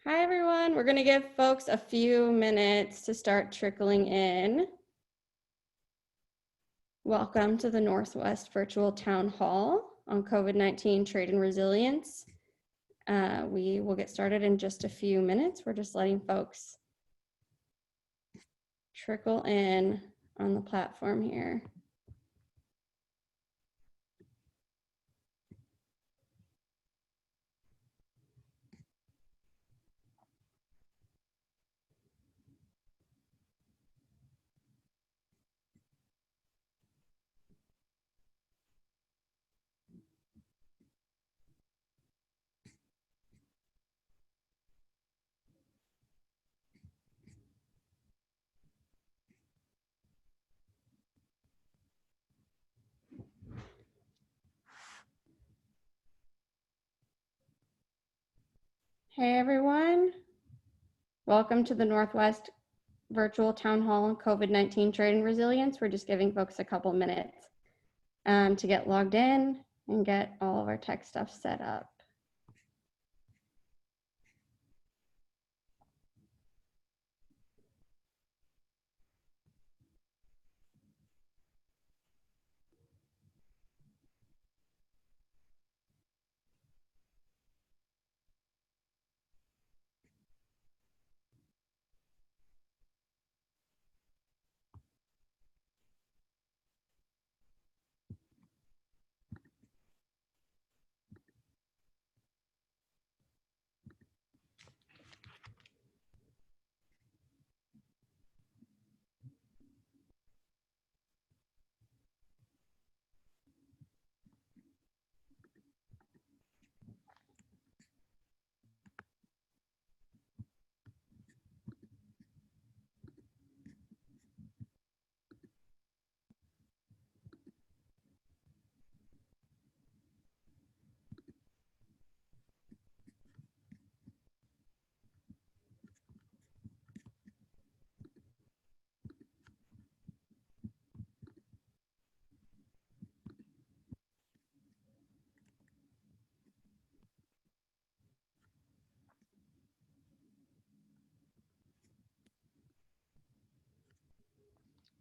Hi, everyone. We're going to give folks a few minutes to start trickling in. Welcome to the Northwest Virtual Town Hall on COVID-19 Trade and Resilience. We will get started in just a few minutes. We're just letting folks trickle in on the platform here. Hey, everyone. Welcome to the Northwest Virtual Town Hall on COVID-19 Trade and Resilience. We're just giving folks a couple minutes to get logged in and get all of our tech stuff set up.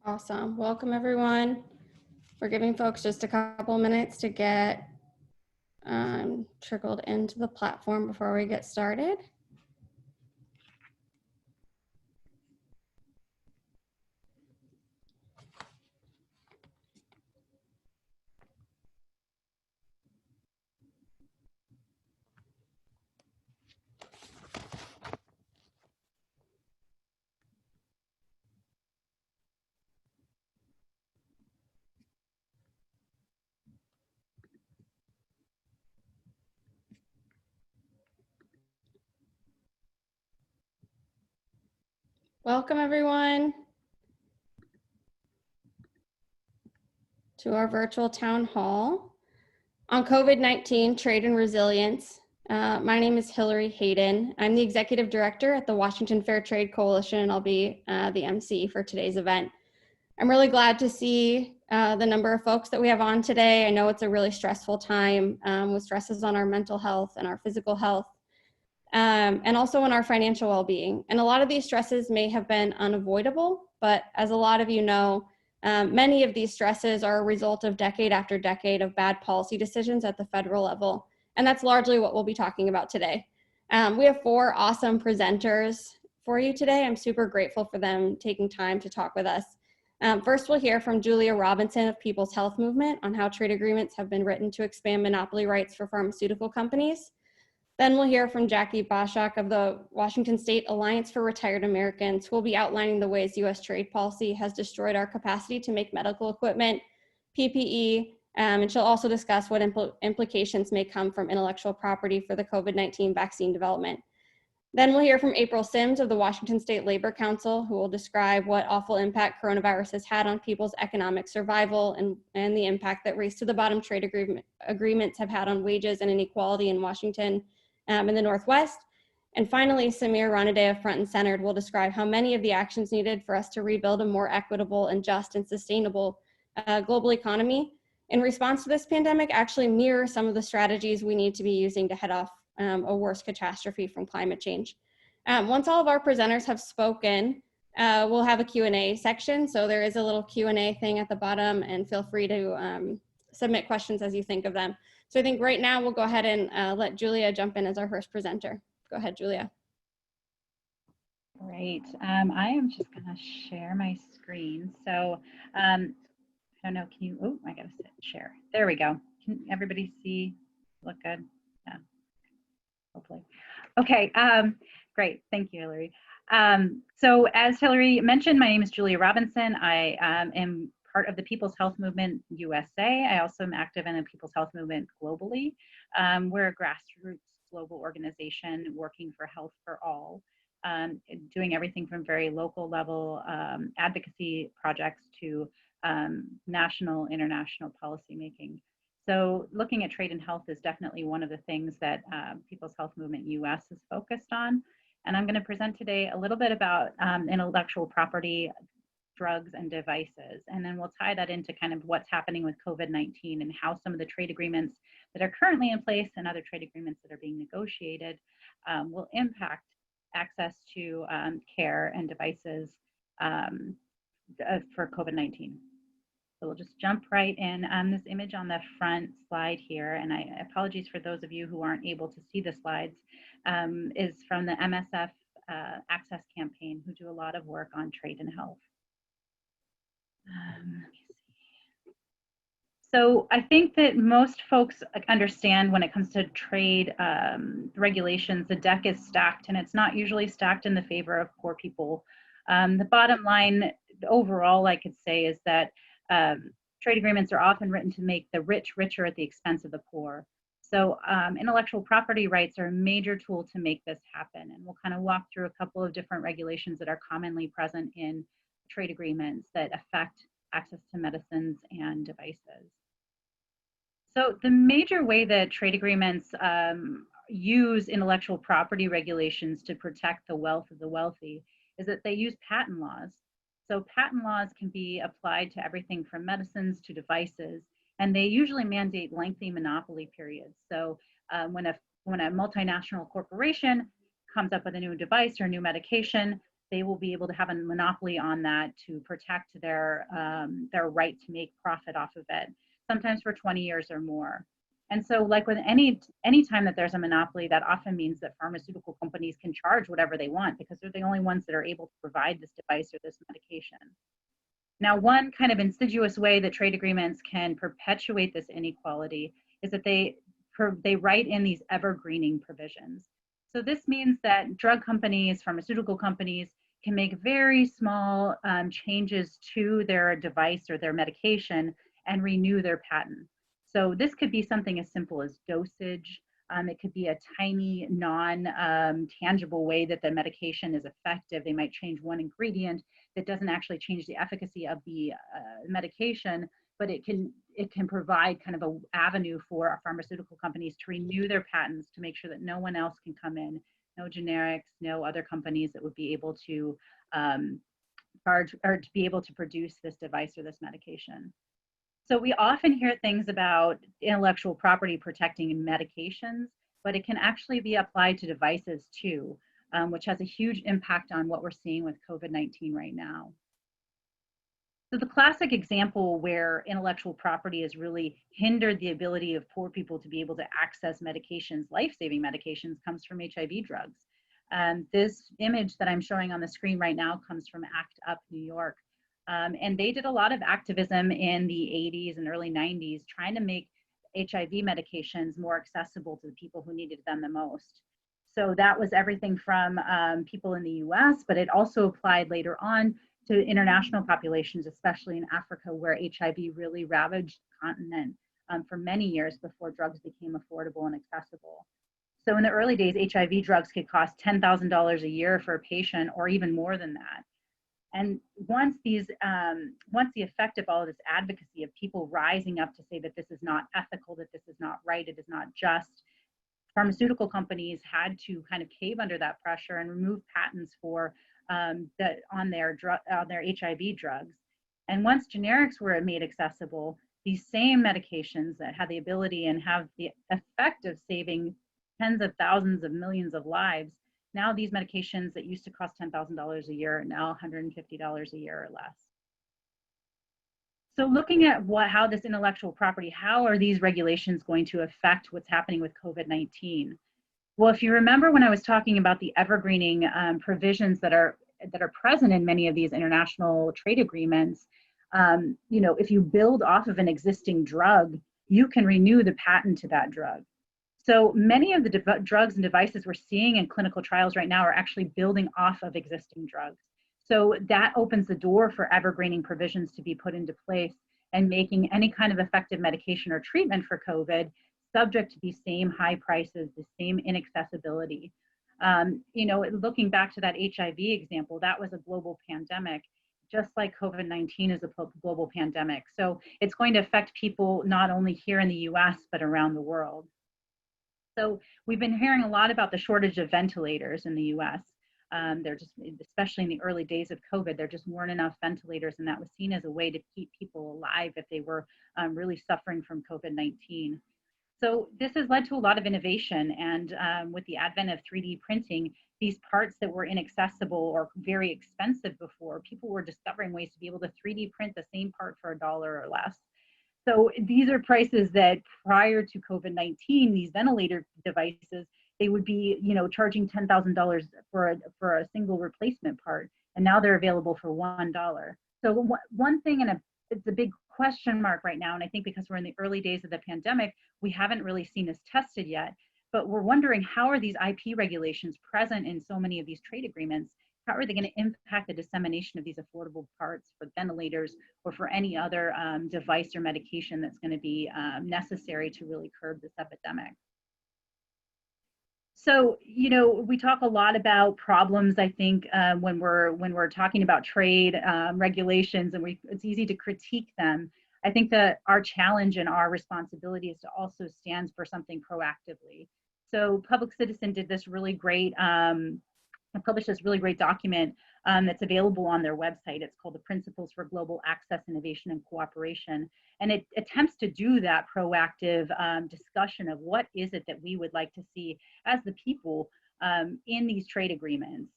Awesome. Welcome, everyone. We're giving folks just a couple minutes to get trickled into the platform before we get started. Welcome, everyone, to our virtual town hall on COVID-19 Trade and Resilience. My name is Hillary Hayden. I'm the Executive Director at the Washington Fair Trade Coalition, and I'll be the MC for today's event. I'm really glad to see the number of folks that we have on today. I know it's a really stressful time with stresses on our mental health and our physical health. And also on our financial well-being. And a lot of these stresses may have been unavoidable, but as a lot of you know, many of these stresses are a result of decade after decade of bad policy decisions at the federal level. And that's largely what we'll be talking about today. We have 4 awesome presenters for you today. I'm super grateful for them taking time to talk with us. First, we'll hear from Julia Robinson of People's Health Movement on how trade agreements have been written to expand monopoly rights for pharmaceutical companies. Then we'll hear from Jackie Boschak of the Washington State Alliance for Retired Americans, who will be outlining the ways U.S. trade policy has destroyed our capacity to make medical equipment, PPE, and she'll also discuss what implications may come from intellectual property for the COVID-19 vaccine development. Then we'll hear from April Sims of the Washington State Labor Council, who will describe what awful impact coronavirus has had on people's economic survival and the impact that race to the bottom trade agreements have had on wages and inequality in Washington in the Northwest. And finally, Samir Ranade of Front and Centered will describe how many of the actions needed for us to rebuild a more equitable and just and sustainable global economy in response to this pandemic actually mirror some of the strategies we need to be using to head off a worse catastrophe from climate change. Once all of our presenters have spoken, we'll have a Q&A section. So there is a little Q&A thing at the bottom, and feel free to submit questions as you think of them. So I think right now we'll go ahead and let Julia jump in as our first presenter. Go ahead, Julia. Great. I am just going to share my screen. So I don't know, can you, oh, I got to share. There we go. Can everybody see? Look good? Yeah, hopefully. Okay, great. Thank you, Hillary. So as Hillary mentioned, my name is Julia Robinson. I am part of the People's Health Movement USA. I also am active in the People's Health Movement globally. We're a grassroots global organization working for health for all, doing everything from very local level advocacy projects to national, international policy making. So looking at trade and health is definitely one of the things that People's Health Movement US is focused on. And I'm going to present today a little bit about intellectual property, drugs, and devices. And then we'll tie that into kind of what's happening with COVID-19 and how some of the trade agreements that are currently in place and other trade agreements that are being negotiated will impact access to care and devices for COVID-19. So we'll just jump right in. This image on the front slide here, and I apologies for those of you who aren't able to see the slides, is from the MSF Access Campaign, who do a lot of work on trade and health. Let me see. So I think that most folks understand when it comes to trade regulations, the deck is stacked, and it's not usually stacked in the favor of poor people. The bottom line overall, I could say, is that trade agreements are often written to make the rich richer at the expense of the poor. So intellectual property rights are a major tool to make this happen. And we'll kind of walk through a couple of different regulations that are commonly present in trade agreements that affect access to medicines and devices. So the major way that trade agreements use intellectual property regulations to protect the wealth of the wealthy is that they use patent laws. So patent laws can be applied to everything from medicines to devices, and they usually mandate lengthy monopoly periods. So when a multinational corporation comes up with a new device or a new medication, they will be able to have a monopoly on that to protect their right to make profit off of it, sometimes for 20 years or more. And so like with any time that there's a monopoly, that often means that pharmaceutical companies can charge whatever they want because they're the only ones that are able to provide this device or this medication. Now, one kind of insidious way that trade agreements can perpetuate this inequality is that they write in these evergreening provisions. So this means that drug companies, pharmaceutical companies can make very small changes to their device or their medication and renew their patent. So this could be something as simple as dosage. It could be a tiny, non-tangible way that the medication is effective. They might change one ingredient that doesn't actually change the efficacy of the medication, but it can provide kind of an avenue for our pharmaceutical companies to renew their patents to make sure that no one else can come in, no generics, no other companies that would be able to charge or to be able to produce this device or this medication. So we often hear things about intellectual property protecting medications, but it can actually be applied to devices too, which has a huge impact on what we're seeing with COVID-19 right now. So the classic example where intellectual property has really hindered the ability of poor people to be able to access medications, life-saving medications, comes from HIV drugs. This image that I'm showing on the screen right now comes from ACT UP New York. And they did a lot of activism in the 80s and early 90s trying to make HIV medications more accessible to the people who needed them the most. So that was everything from people in the US, but it also applied later on to international populations, especially in Africa, where HIV really ravaged the continent for many years before drugs became affordable and accessible. So in the early days, HIV drugs could cost $10,000 a year for a patient, or even more than that. And once the effect of all of this advocacy of people rising up to say that this is not ethical, that this is not right, it is not just, pharmaceutical companies had to kind of cave under that pressure and remove patents for on their HIV drugs. And once generics were made accessible, these same medications that had the ability and have the effect of saving tens of thousands of millions of lives Now these medications that used to cost $10,000 a year are now $150 a year or less. So looking at how this intellectual property, how are these regulations going to affect what's happening with COVID-19? Well, if you remember when I was talking about the evergreening provisions that are present in many of these international trade agreements, if you build off of an existing drug, you can renew the patent to that drug. So many of the drugs and devices we're seeing in clinical trials right now are actually building off of existing drugs. So that opens the door for evergreening provisions to be put into place and making any kind of effective medication or treatment for COVID subject to these same high prices, the same inaccessibility. Looking back to that HIV example, that was a global pandemic, just like COVID-19 is a global pandemic. So it's going to affect people not only here in the US, but around the world. So we've been hearing a lot about the shortage of ventilators in the US. They're just, especially in the early days of COVID, there just weren't enough ventilators, and that was seen as a way to keep people alive if they were really suffering from COVID-19. So this has led to a lot of innovation, and with the advent of 3D printing, these parts that were inaccessible or very expensive before, people were discovering ways to be able to 3D print the same part for $1 or less. So these are prices that prior to COVID-19, these ventilator devices, they would be, charging $10,000 for a single replacement part, and now they're available for $1. So one thing, and it's a big question mark right now, and I think because we're in the early days of the pandemic, we haven't really seen this tested yet, but we're wondering, how are these IP regulations present in so many of these trade agreements? How are they going to impact the dissemination of these affordable parts for ventilators or for any other device or medication that's going to be necessary to really curb this epidemic? So, we talk a lot about problems, I think, when we're talking about trade regulations, and it's easy to critique them. I think that our challenge and our responsibility is to also stand for something proactively. So Public Citizen did this really great, published this really great document that's available on their website. It's called the Principles for Global Access, Innovation, and Cooperation. And it attempts to do that proactive discussion of what is it that we would like to see as the people in these trade agreements.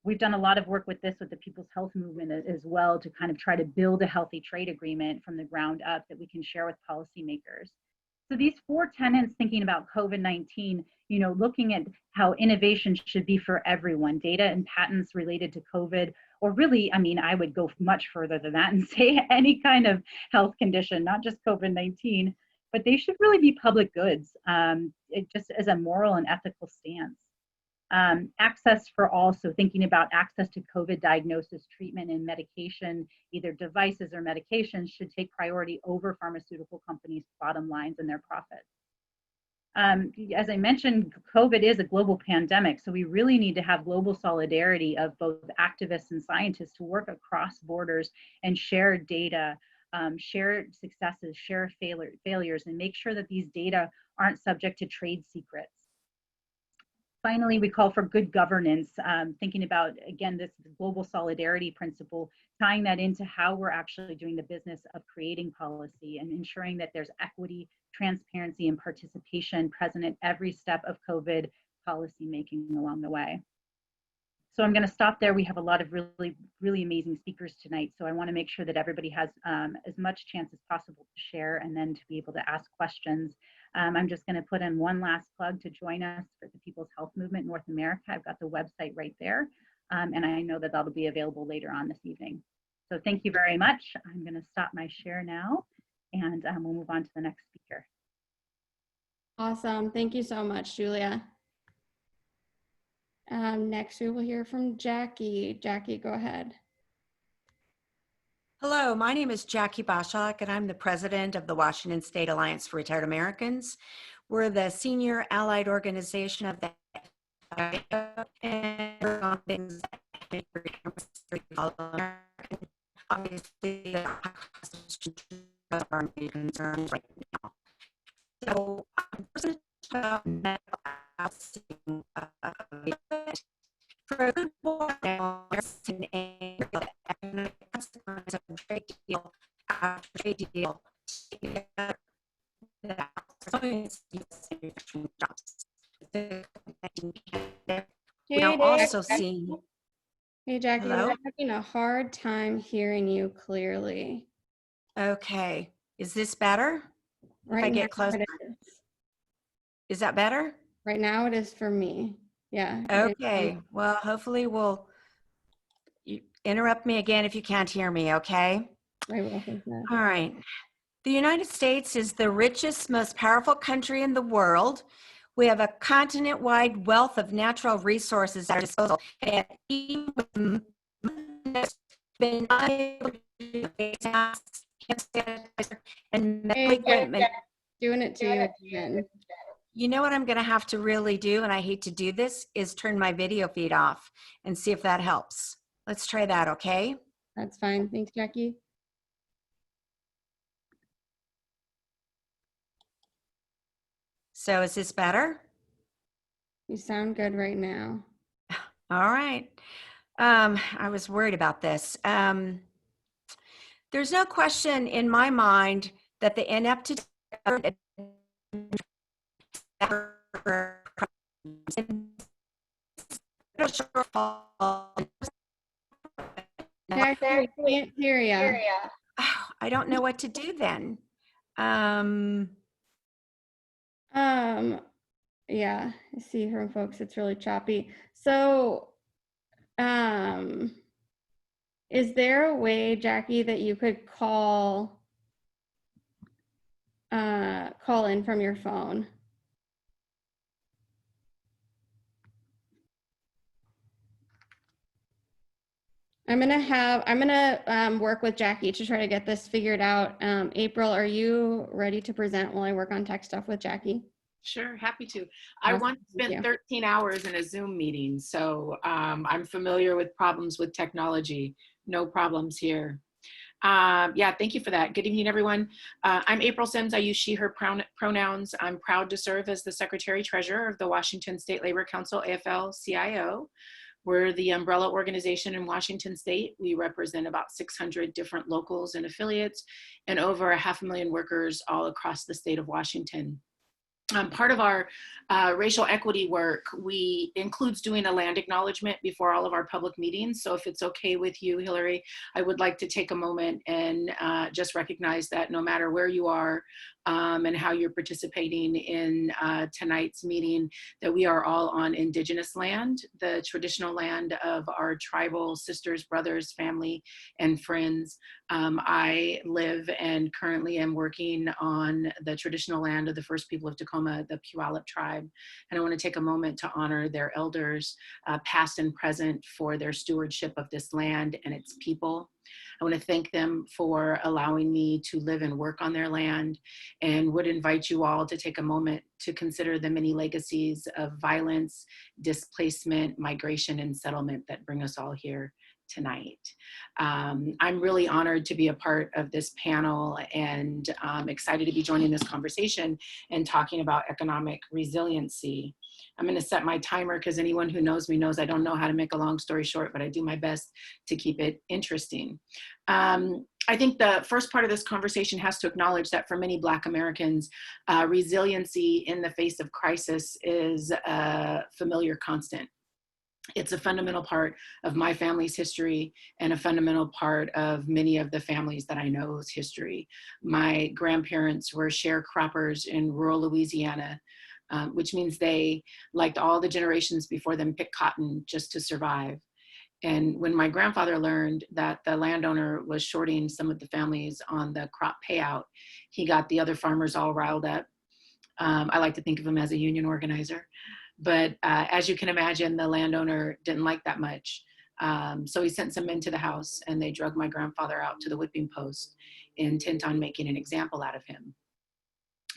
We've done a lot of work with this with the People's Health Movement as well, to kind of try to build a healthy trade agreement from the ground up that we can share with policymakers. So these 4 tenets, thinking about COVID-19, looking at how innovation should be for everyone, data and patents related to COVID, or really, I would go much further than that and say any kind of health condition, not just COVID-19, but they should really be public goods, just as a moral and ethical stance. Access for all, so thinking about access to COVID diagnosis, treatment, and medication, either devices or medications, should take priority over pharmaceutical companies' bottom lines and their profits. As I mentioned, COVID is a global pandemic, so we really need to have global solidarity of both activists and scientists to work across borders and share data, share successes, share failures, and make sure that these data aren't subject to trade secrets. Finally, we call for good governance, thinking about, again, this global solidarity principle, tying that into how we're actually doing the business of creating policy and ensuring that there's equity, transparency, and participation present at every step of COVID policy making along the way. So I'm going to stop there. We have a lot of really, really amazing speakers tonight, so I want to make sure that everybody has as much chance as possible to share and then to be able to ask questions. I'm just going to put in one last plug to join us for the People's Health Movement North America. I've got the website right there, and I know that that'll be available later on this evening. So thank you very much. I'm going to stop my share now, and we'll move on to the next speaker. Awesome. Thank you so much, Julia. Next, we will hear from Jackie. Jackie, go ahead. Hello, my name is Jackie Boschak, and I'm the president of the Washington State Alliance for Retired Americans. We're the senior allied organization of the obviously our concerns right now. So about medical housing for a good while now, consequence of trade deal after trade deal together Now Hey, also Jackie. seeing, Hey, Jackie, hello? we're having a hard time hearing you clearly. Okay. Is this better? If I Right now get closer, it is. is that better? Right now it is for me. Yeah. Okay. Well, hopefully you interrupt me again if you can't hear me, okay? I will think that. All right. The United States is the richest, most powerful country in the world. We have a continent-wide wealth of natural resources at our disposal. And even with been unable to pay taxes, and medical Hey, Jackie, equipment. doing it to you again. You know what I'm going to have to really do, and I hate to do this, is turn my video feed off and see if that helps. Let's try that, okay? That's fine. Thanks, Jackie. So is this better? You sound good right now. All right. I was worried about this. There's no question in my mind that the ineptitude Jackie, we can't hear you. I don't know what to do then. Yeah, I see from folks it's really choppy. So, is there a way, Jackie, that you could call in from your phone? I'm gonna work with Jackie to try to get this figured out. April, are you ready to present while I work on tech stuff with Jackie? Sure, happy to. I Awesome, once thank spent you. 13 hours in a Zoom meeting, so I'm familiar with problems with technology. No problems here. Yeah, thank you for that. Good evening, everyone. I'm April Sims. I use she, her pronouns. I'm proud to serve as the Secretary Treasurer of the Washington State Labor Council, AFL-CIO. We're the umbrella organization in Washington State. We represent about 600 different locals and affiliates and over 500,000 workers all across the state of Washington. Part of our racial equity work, we includes doing a land acknowledgement before all of our public meetings. So if it's okay with you, Hillary, I would like to take a moment and just recognize that no matter where you are and how you're participating in tonight's meeting, that we are all on Indigenous land, the traditional land of our tribal sisters, brothers, family, and friends. I live and currently am working on the traditional land of the first people of Tacoma, the Puyallup tribe. And I want to take a moment to honor their elders, past and present, for their stewardship of this land and its people. I want to thank them for allowing me to live and work on their land, and would invite you all to take a moment to consider the many legacies of violence, displacement, migration, and settlement that bring us all here tonight. I'm really honored to be a part of this panel and excited to be joining this conversation and talking about economic resiliency. I'm going to set my timer because anyone who knows me knows I don't know how to make a long story short, but I do my best to keep it interesting. I think the first part of this conversation has to acknowledge that for many Black Americans, resiliency in the face of crisis is a familiar constant. It's a fundamental part of my family's history and a fundamental part of many of the families that I know's history. My grandparents were sharecroppers in rural Louisiana, which means they, like all the generations before them, picked cotton just to survive. And when my grandfather learned that the landowner was shorting some of the families on the crop payout, he got the other farmers all riled up. I like to think of him as a union organizer. But as you can imagine, the landowner didn't like that much. So he sent some men to the house and they drug my grandfather out to the whipping post, intent on making an example out of him.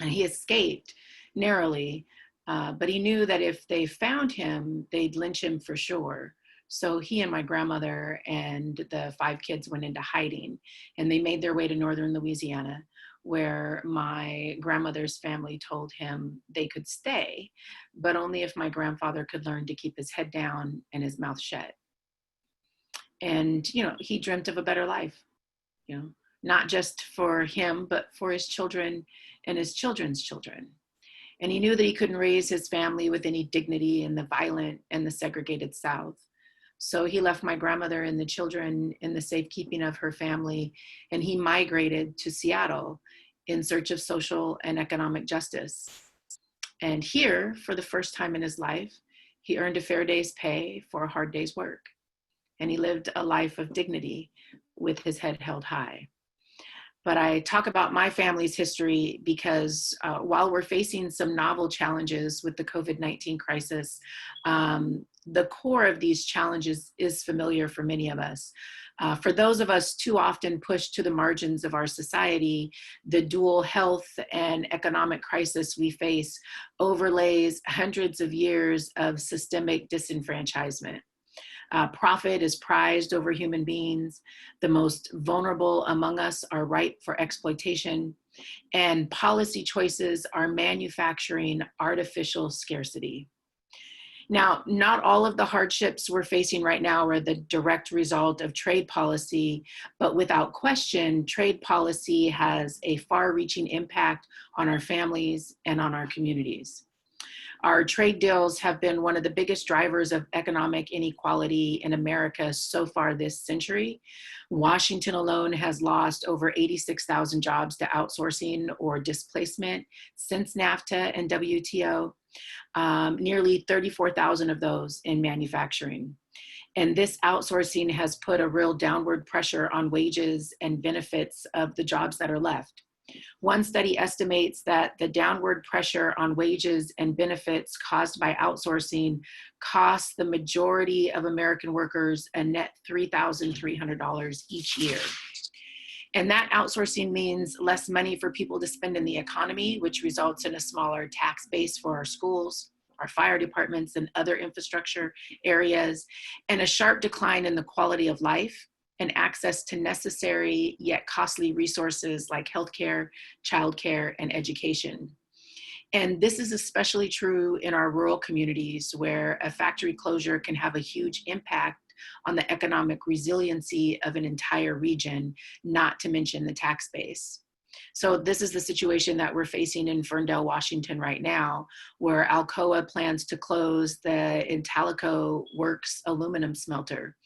And he escaped narrowly, but he knew that if they found him, they'd lynch him for sure. So he and my grandmother and the 5 kids went into hiding, and they made their way to northern Louisiana, where my grandmother's family told him they could stay, but only if my grandfather could learn to keep his head down and his mouth shut. And, you know, he dreamt of a better life, you know, not just for him, but for his children and his children's children. And he knew that he couldn't raise his family with any dignity in the violent and the segregated South. So he left my grandmother and the children in the safekeeping of her family, and he migrated to Seattle in search of social and economic justice. And here, for the first time in his life, he earned a fair day's pay for a hard day's work. And he lived a life of dignity with his head held high. But I talk about my family's history because while we're facing some novel challenges with the COVID-19 crisis, the core of these challenges is familiar for many of us. For those of us too often pushed to the margins of our society, the dual health and economic crisis we face overlays hundreds of years of systemic disenfranchisement. Profit is prized over human beings. The most vulnerable among us are ripe for exploitation, and policy choices are manufacturing artificial scarcity. Now, not all of the hardships we're facing right now are the direct result of trade policy, but without question, trade policy has a far-reaching impact on our families and on our communities. Our trade deals have been one of the biggest drivers of economic inequality in America so far this century. Washington alone has lost over 86,000 jobs to outsourcing or displacement since NAFTA and WTO, nearly 34,000 of those in manufacturing. And this outsourcing has put a real downward pressure on wages and benefits of the jobs that are left. One study estimates that the downward pressure on wages and benefits caused by outsourcing costs the majority of American workers a net $3,300 each year. And that outsourcing means less money for people to spend in the economy, which results in a smaller tax base for our schools, our fire departments, and other infrastructure areas, and a sharp decline in the quality of life and access to necessary yet costly resources like healthcare, childcare, and education. And this is especially true in our rural communities where a factory closure can have a huge impact on the economic resiliency of an entire region, not to mention the tax base. So this is the situation that we're facing in Ferndale, Washington right now, where Alcoa plans to close the Intalico Works aluminum smelter,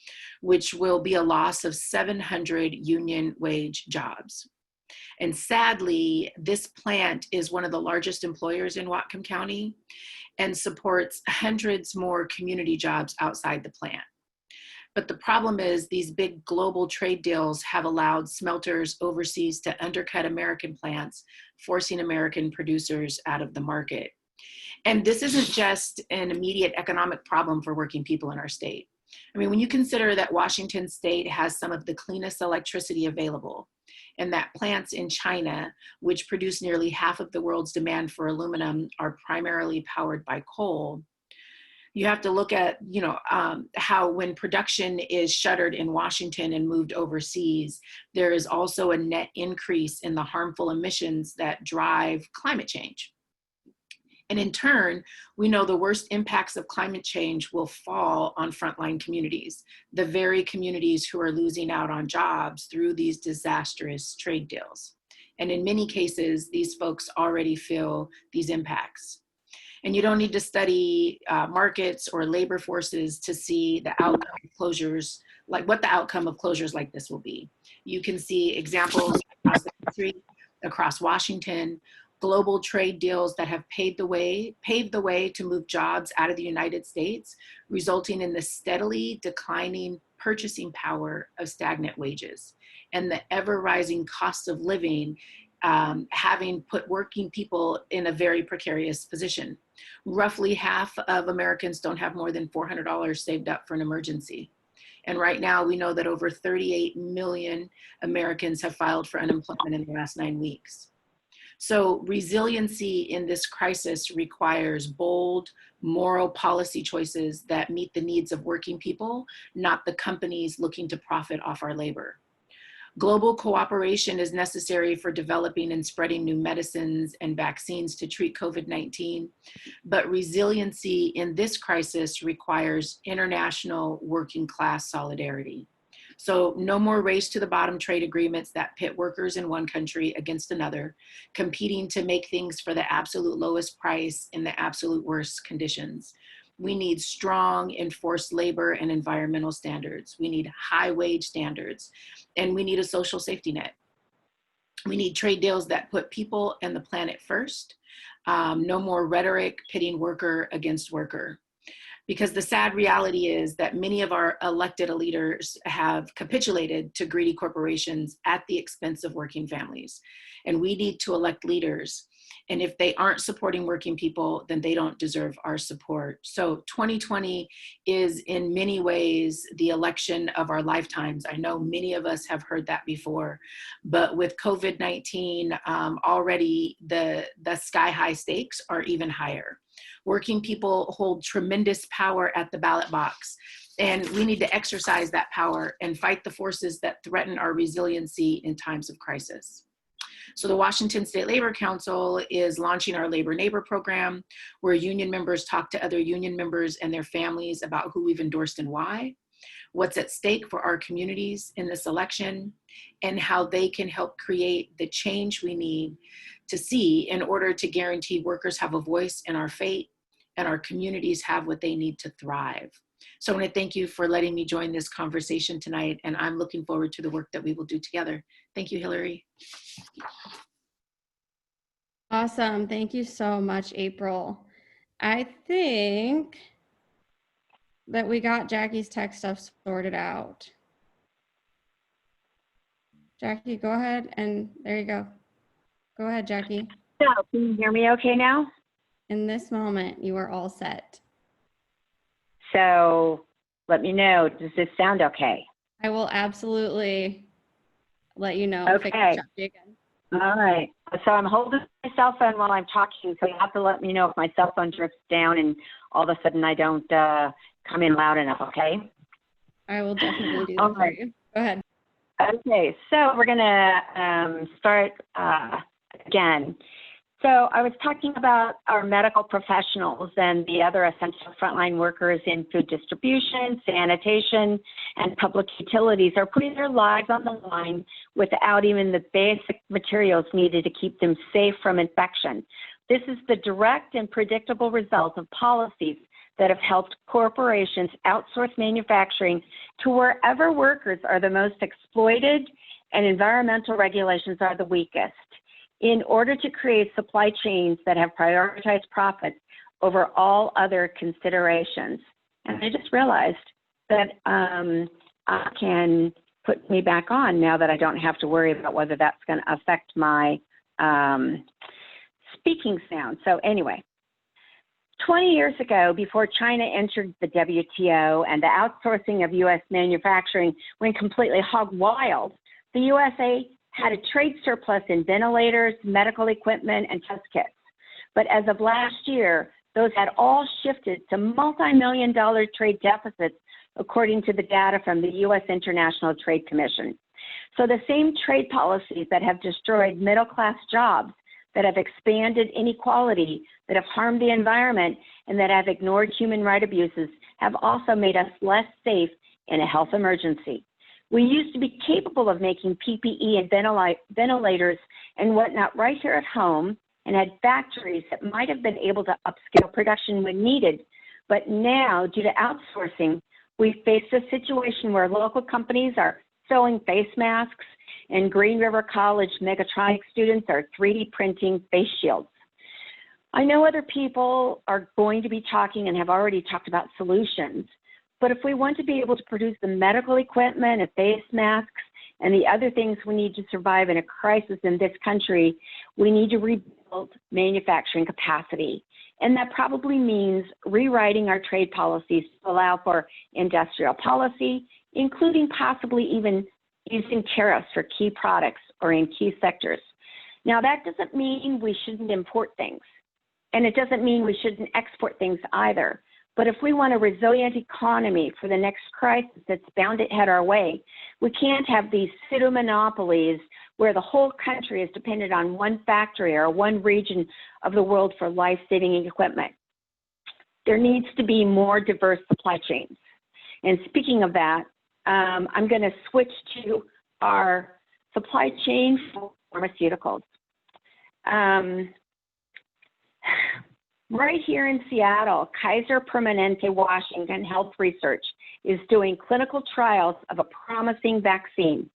which will be a loss of 700 union wage jobs. And sadly, this plant is one of the largest employers in Whatcom County and supports hundreds more community jobs outside the plant. But the problem is these big global trade deals have allowed smelters overseas to undercut American plants, forcing American producers out of the market. And this isn't just an immediate economic problem for working people in our state. I mean, when you consider that Washington state has some of the cleanest electricity available, and that plants in China, which produce nearly half of the world's demand for aluminum, are primarily powered by coal, you have to look at, how when production is shuttered in Washington and moved overseas, there is also a net increase in the harmful emissions that drive climate change. And in turn, we know the worst impacts of climate change will fall on frontline communities, the very communities who are losing out on jobs through these disastrous trade deals. And in many cases, these folks already feel these impacts. And you don't need to study markets or labor forces to see the outcome of closures, like what the outcome of closures like this will be. You can see examples across the country, across Washington, global trade deals that have paved the way to move jobs out of the United States, resulting in the steadily declining purchasing power of stagnant wages and the ever rising cost of living, having put working people in a very precarious position. Roughly half of Americans don't have more than $400 saved up for an emergency. And right now we know that over 38 million Americans have filed for unemployment in the last 9 weeks. So resiliency in this crisis requires bold, moral policy choices that meet the needs of working people, not the companies looking to profit off our labor. Global cooperation is necessary for developing and spreading new medicines and vaccines to treat COVID-19, but resiliency in this crisis requires international working class solidarity. So no more race to the bottom trade agreements that pit workers in one country against another, competing to make things for the absolute lowest price in the absolute worst conditions. We need strong enforced labor and environmental standards. We need high wage standards, and we need a social safety net. We need trade deals that put people and the planet first. No more rhetoric pitting worker against worker. Because the sad reality is that many of our elected leaders have capitulated to greedy corporations at the expense of working families. And we need to elect leaders. And if they aren't supporting working people, then they don't deserve our support. So 2020 is in many ways the election of our lifetimes. I know many of us have heard that before, but with COVID-19, already the sky high stakes are even higher. Working people hold tremendous power at the ballot box, and we need to exercise that power and fight the forces that threaten our resiliency in times of crisis. So the Washington State Labor Council is launching our Labor Neighbor program, where union members talk to other union members and their families about who we've endorsed and why, what's at stake for our communities in this election, and how they can help create the change we need to see in order to guarantee workers have a voice in our fate and our communities have what they need to thrive. So I want to thank you for letting me join this conversation tonight, and I'm looking forward to the work that we will do together. Thank you, Hillary. Awesome. Thank you so much, April. I think that we got Jackie's tech stuff sorted out. Jackie, go ahead, and there you go. Go ahead, Jackie. So, can you hear me okay now? In this moment, you are all set. So, let me know, does this sound okay? I will absolutely let you know if I Okay. can chat to you again. All right. So I'm holding my cell phone while I'm talking, so you have to let me know if my cell phone drifts down and all of a sudden I don't come in loud enough, okay? I will definitely do All that for right. you. Go ahead. Okay, so we're going to start again. So I was talking about our medical professionals and the other essential frontline workers in food distribution, sanitation, and public utilities are putting their lives on the line without even the basic materials needed to keep them safe from infection. This is the direct and predictable result of policies that have helped corporations outsource manufacturing to wherever workers are the most exploited and environmental regulations are the weakest, in order to create supply chains that have prioritized profits over all other considerations. And I just realized that I can put me back on now that I don't have to worry about whether that's going to affect my speaking sound. So anyway, 20 years ago, before China entered the WTO and the outsourcing of U.S. manufacturing went completely hog wild, the USA had a trade surplus in ventilators, medical equipment, and test kits. But as of last year, those had all shifted to multi-million-dollar trade deficits, according to the data from the U.S. International Trade Commission. So the same trade policies that have destroyed middle-class jobs, that have expanded inequality, that have harmed the environment, and that have ignored human rights abuses have also made us less safe in a health emergency. We used to be capable of making PPE and ventilators and whatnot right here at home, and had factories that might have been able to upscale production when needed. But now, due to outsourcing, we face a situation where local companies are sewing face masks, and Green River College mechatronics students are 3D printing face shields. I know other people are going to be talking and have already talked about solutions, but if we want to be able to produce the medical equipment and face masks and the other things we need to survive in a crisis in this country, we need to rebuild manufacturing capacity. And that probably means rewriting our trade policies to allow for industrial policy, including possibly even using tariffs for key products or in key sectors. Now, that doesn't mean we shouldn't import things, and it doesn't mean we shouldn't export things either. But if we want a resilient economy for the next crisis that's bound to head our way, we can't have these pseudo monopolies where the whole country is dependent on one factory or one region of the world for life-saving equipment. There needs to be more diverse supply chains. And speaking of that, I'm going to switch to our supply chain for pharmaceuticals. Right here in Seattle, Kaiser Permanente Washington Health Research is doing clinical trials of a promising vaccine.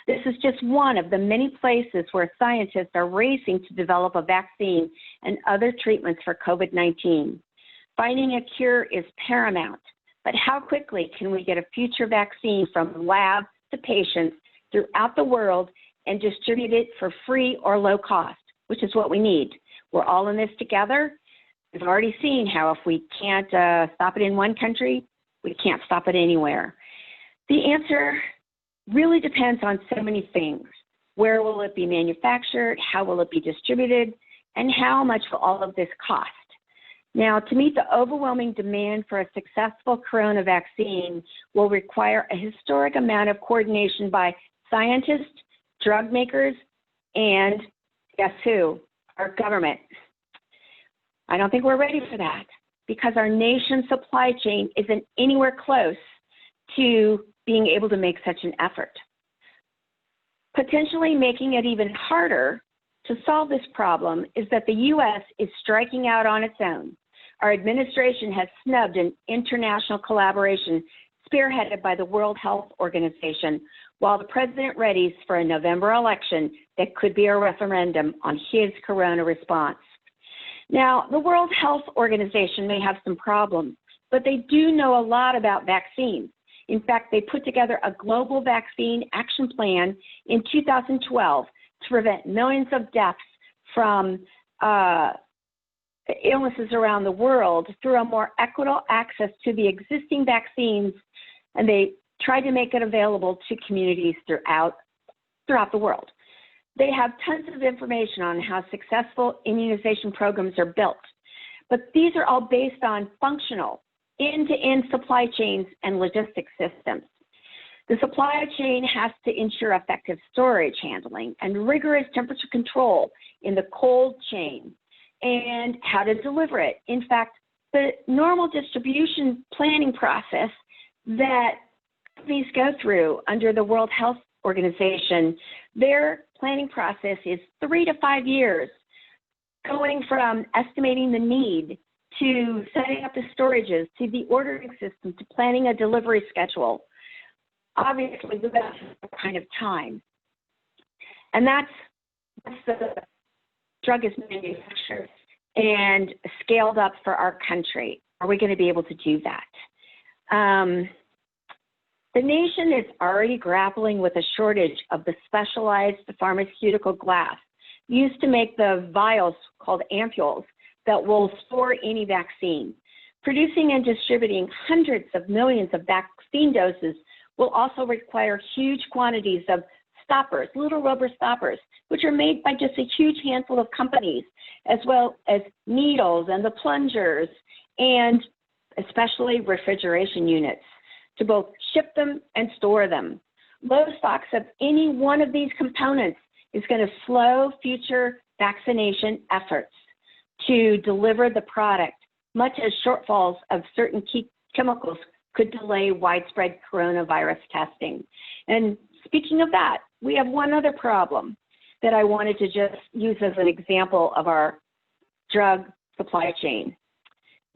This is just one of the many places where scientists are racing to develop a vaccine and other treatments for COVID-19. Finding a cure is paramount, but how quickly can we get a future vaccine from lab to patients throughout the world and distribute it for free or low cost, which is what we need. We're all in this together. We've already seen how if we can't stop it in one country, we can't stop it anywhere. The answer really depends on so many things. Where will it be manufactured? How will it be distributed? And how much will all of this cost? Now, to meet the overwhelming demand for a successful corona vaccine will require a historic amount of coordination by scientists, drug makers, and guess who? Our government. I don't think we're ready for that because our nation's supply chain isn't anywhere close to being able to make such an effort. Potentially making it even harder to solve this problem is that the U.S. is striking out on its own. Our administration has snubbed an international collaboration spearheaded by the World Health Organization, while the president readies for a November election that could be a referendum on his corona response. Now, the World Health Organization may have some problems, but they do know a lot about vaccines. In fact, they put together a global vaccine action plan in 2012 to prevent millions of deaths from illnesses around the world through a more equitable access to the existing vaccines, and they tried to make it available to communities throughout the world. They have tons of information on how successful immunization programs are built, but these are all based on functional end-to-end supply chains and logistics systems. The supply chain has to ensure effective storage handling and rigorous temperature control in the cold chain and how to deliver it. In fact, the normal distribution planning process that companies go through under the World Health Organization, their planning process is 3 to 5 years, going from estimating the need to setting up the storages, to the ordering system, to planning a delivery schedule. Obviously, that's the kind of time. And that's the drug is manufactured and scaled up for our country. Are we going to be able to do that? The nation is already grappling with a shortage of the specialized pharmaceutical glass used to make the vials called ampules that will store any vaccine. Producing and distributing hundreds of millions of vaccine doses will also require huge quantities of stoppers, little rubber stoppers, which are made by just a huge handful of companies, as well as needles and the plungers, and especially refrigeration units to both ship them and store them. Low stocks of any one of these components is going to slow future vaccination efforts to deliver the product, much as shortfalls of certain key chemicals could delay widespread coronavirus testing. And speaking of that, we have one other problem that I wanted to just use as an example of our drug supply chain.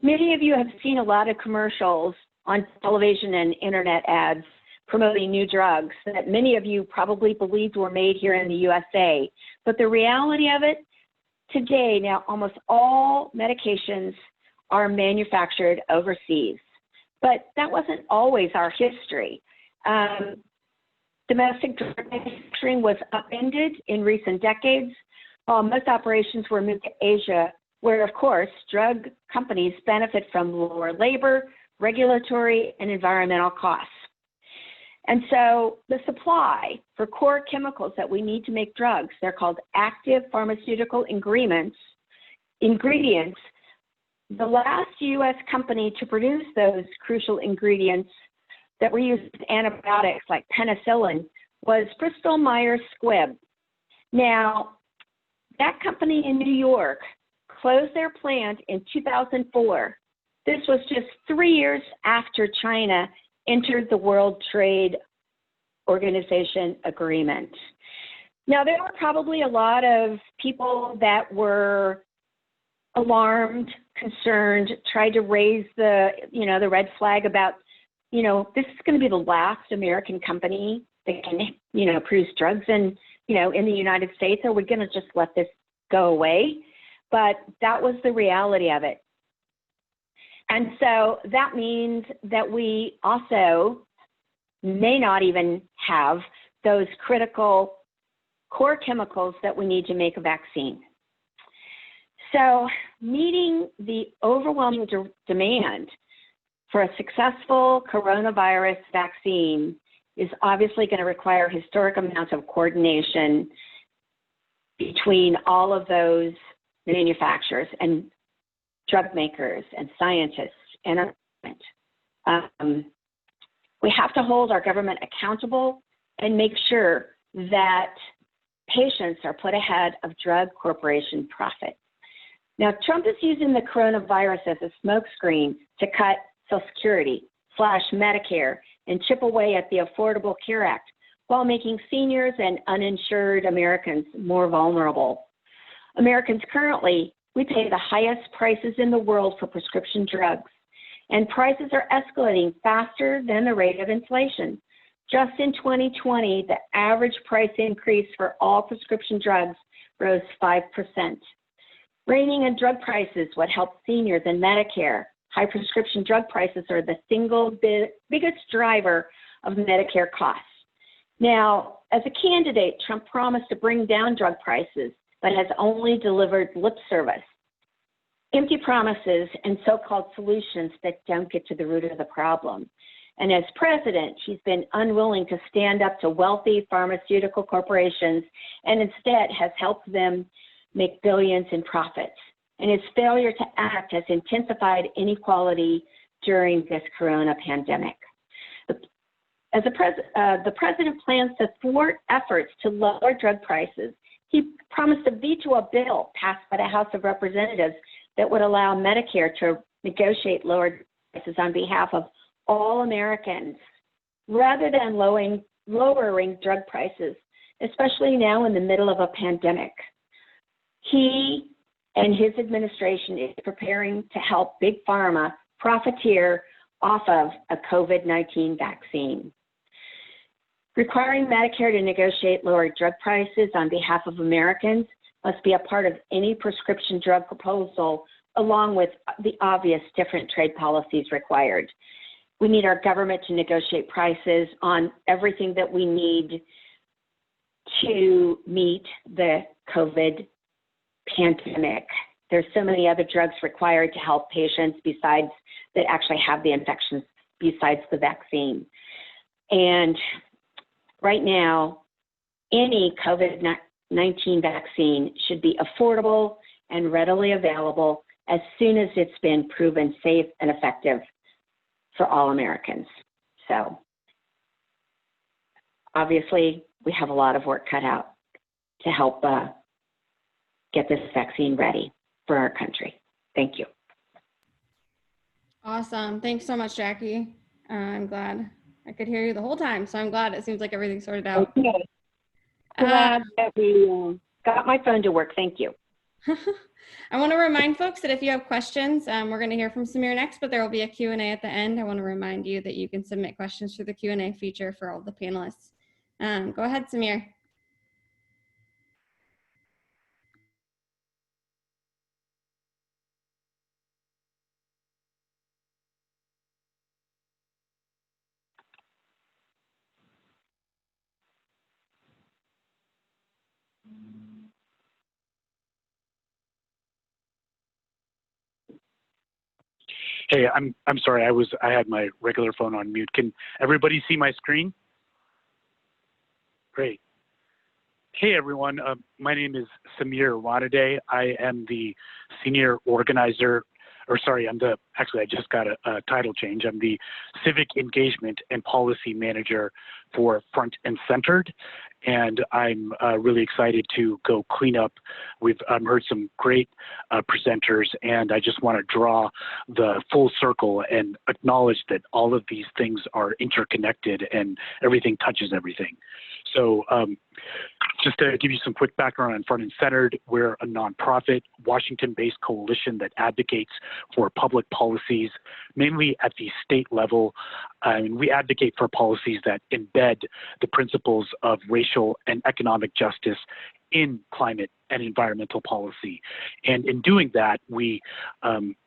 Many of you have seen a lot of commercials on television and internet ads promoting new drugs that many of you probably believed were made here in the USA. But the reality of it, today, now almost all medications are manufactured overseas. But that wasn't always our history. Domestic drug manufacturing was upended in recent decades, while most operations were moved to Asia, where, of course, drug companies benefit from lower labor, regulatory, and environmental costs. And so the supply for core chemicals that we need to make drugs, they're called active pharmaceutical ingredients. The last U.S. company to produce those crucial ingredients that were used in antibiotics like penicillin was Bristol Myers Squibb. Now, that company in New York closed their plant in 2004. This was just 3 years after China entered the World Trade Organization agreement. Now, there were probably a lot of people that were alarmed, concerned, tried to raise the, the red flag about, this is going to be the last American company that can, produce drugs in the United States. Are we going to just let this go away? But that was the reality of it. And so that means that we also may not even have those critical core chemicals that we need to make a vaccine. So meeting the overwhelming demand for a successful coronavirus vaccine is obviously going to require historic amounts of coordination between all of those manufacturers and drug makers and scientists and our government. We have to hold our government accountable and make sure that patients are put ahead of drug corporation profit. Now, Trump is using the coronavirus as a smokescreen to cut Social Security, slash Medicare, and chip away at the Affordable Care Act while making seniors and uninsured Americans more vulnerable. Americans currently, we pay the highest prices in the world for prescription drugs, and prices are escalating faster than the rate of inflation. Just in 2020, the average price increase for all prescription drugs rose 5%. Reining in drug prices would help seniors and Medicare. High prescription drug prices are the single biggest driver of Medicare costs. Now, as a candidate, Trump promised to bring down drug prices, but has only delivered lip service, empty promises, and so-called solutions that don't get to the root of the problem. And as president, he's been unwilling to stand up to wealthy pharmaceutical corporations and instead has helped them make billions in profits. And his failure to act has intensified inequality during this corona pandemic. As the president plans to thwart efforts to lower drug prices, he promised to veto a bill passed by the House of Representatives that would allow Medicare to negotiate lower prices on behalf of all Americans, rather than lowering drug prices, especially now in the middle of a pandemic. He and his administration is preparing to help Big Pharma profiteer off of a COVID-19 vaccine. Requiring Medicare to negotiate lower drug prices on behalf of Americans must be a part of any prescription drug proposal, along with the obvious different trade policies required. We need our government to negotiate prices on everything that we need to meet the COVID pandemic. There's so many other drugs required to help patients besides that actually have the infections besides the vaccine. And right now, any COVID-19 vaccine should be affordable and readily available as soon as it's been proven safe and effective for all Americans. So obviously, we have a lot of work cut out to help get this vaccine ready for our country. Thank you. Awesome. Thanks so much, Jackie. I'm glad I could hear you the whole time, so I'm glad it seems like everything's sorted out. Okay. Glad that we got my phone to work. Thank you. I want to remind folks that if you have questions, we're going to hear from Samir next, but there will be a Q&A at the end. I want to remind you that you can submit questions through the Q&A feature for all the panelists. Go ahead, Samir. Hey, I'm sorry. I had my regular phone on mute. Can everybody see my screen? Great. Hey everyone, my name is Samir Wadaday. I am the senior organizer, I just got a title change. I'm the civic engagement and policy manager for Front and Centered, and I'm really excited to go clean up. We've heard some great presenters, and I just want to draw the full circle and acknowledge that all of these things are interconnected and everything touches everything. So just to give you some quick background on Front and Centered, we're a nonprofit, Washington-based coalition that advocates for public policies, mainly at the state level. We advocate for policies that embed the principles of racial and economic justice in climate and environmental policy. And in doing that, we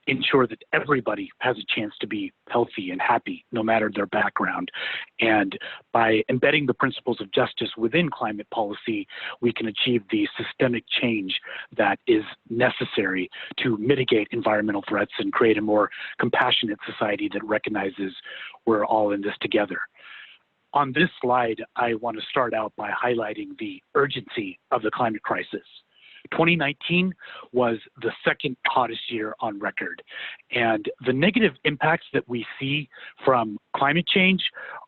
ensure that everybody has a chance to be healthy and happy, no matter their background. And by embedding the principles of justice within climate policy, we can achieve the systemic change that is necessary to mitigate environmental threats and create a more compassionate society that recognizes we're all in this together. On this slide, I want to start out by highlighting the urgency of the climate crisis. 2019 was the second hottest year on record, and the negative impacts that we see from climate change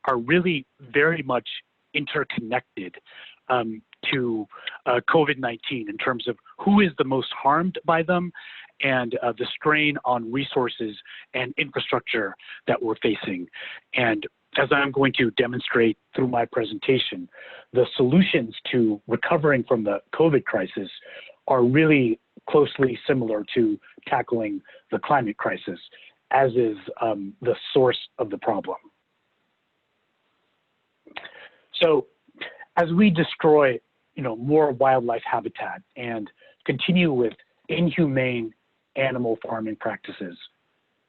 are really very much interconnected to COVID-19 in terms of who is the most harmed by them and the strain on resources and infrastructure that we're facing. And as I'm going to demonstrate through my presentation, the solutions to recovering from the COVID crisis are really closely similar to tackling the climate crisis, as is the source of the problem. So as we destroy more wildlife habitat and continue with inhumane animal farming practices,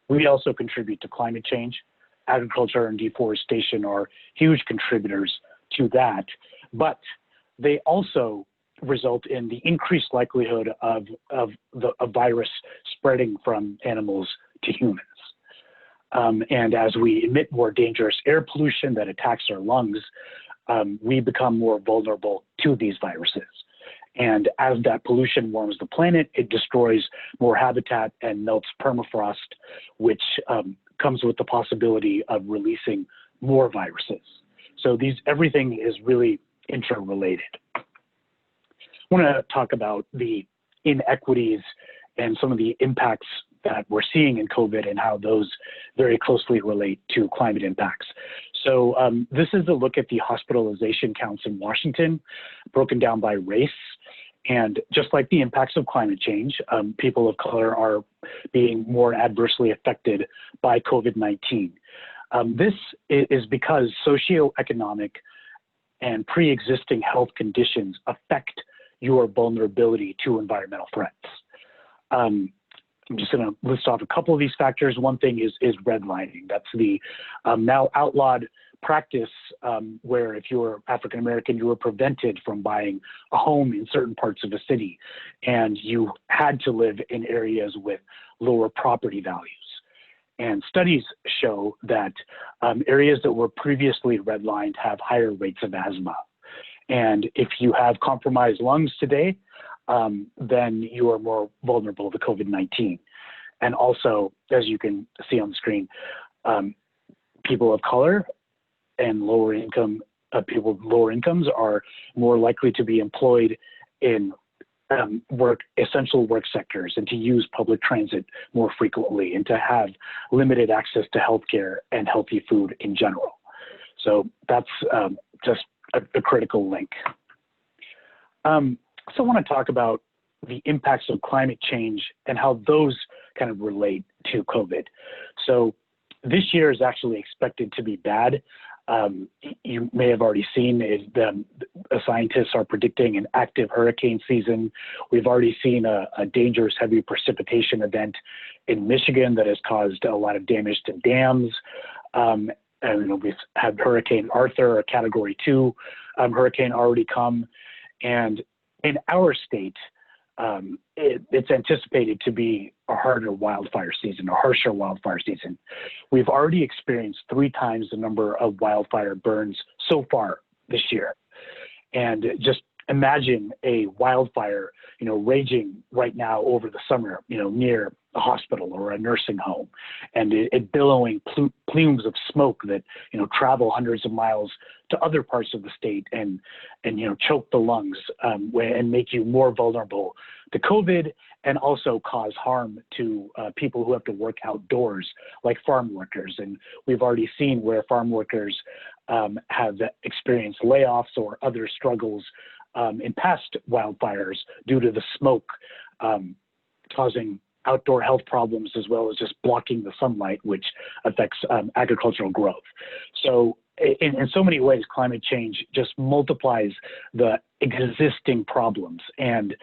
we also contribute to climate change. Agriculture and deforestation are huge contributors to that, but they also result in the increased likelihood of a virus spreading from animals to humans. And as we emit more dangerous air pollution that attacks our lungs, we become more vulnerable to these viruses. And as that pollution warms the planet, it destroys more habitat and melts permafrost, which comes with the possibility of releasing more viruses. So everything is really interrelated. I want to talk about the inequities and some of the impacts that we're seeing in COVID and how those very closely relate to climate impacts. So this is a look at the hospitalization counts in Washington, broken down by race. And just like the impacts of climate change, people of color are being more adversely affected by COVID-19. This is because socioeconomic and pre-existing health conditions affect your vulnerability to environmental threats. I'm just going to list off a couple of these factors. One thing is redlining. That's the now outlawed practice where if you're African American, you were prevented from buying a home in certain parts of a city, and you had to live in areas with lower property values. And studies show that areas that were previously redlined have higher rates of asthma. And if you have compromised lungs today, then you are more vulnerable to COVID-19. And also, as you can see on the screen, people of color and lower income people with lower incomes are more likely to be employed in essential work sectors and to use public transit more frequently and to have limited access to healthcare and healthy food in general. So that's just a critical link. I also want to talk about the impacts of climate change and how those kind of relate to COVID. So this year is actually expected to be bad. You may have already seen scientists are predicting an active hurricane season. We've already seen a dangerous heavy precipitation event in Michigan that has caused a lot of damage to dams. And we've had Hurricane Arthur, a Category 2 hurricane, already come. And in our state, it's anticipated to be a harder wildfire season, a harsher wildfire season. We've already experienced 3 times the number of wildfire burns so far this year. And just imagine a wildfire, raging right now over the summer, near a hospital or a nursing home, and it billowing plumes of smoke that travel hundreds of miles to other parts of the state and choke the lungs and make you more vulnerable to COVID, and also cause harm to people who have to work outdoors, like farm workers. And we've already seen where farm workers have experienced layoffs or other struggles in past wildfires due to the smoke causing outdoor health problems, as well as just blocking the sunlight, which affects agricultural growth. So in so many ways, climate change just multiplies the existing problems. And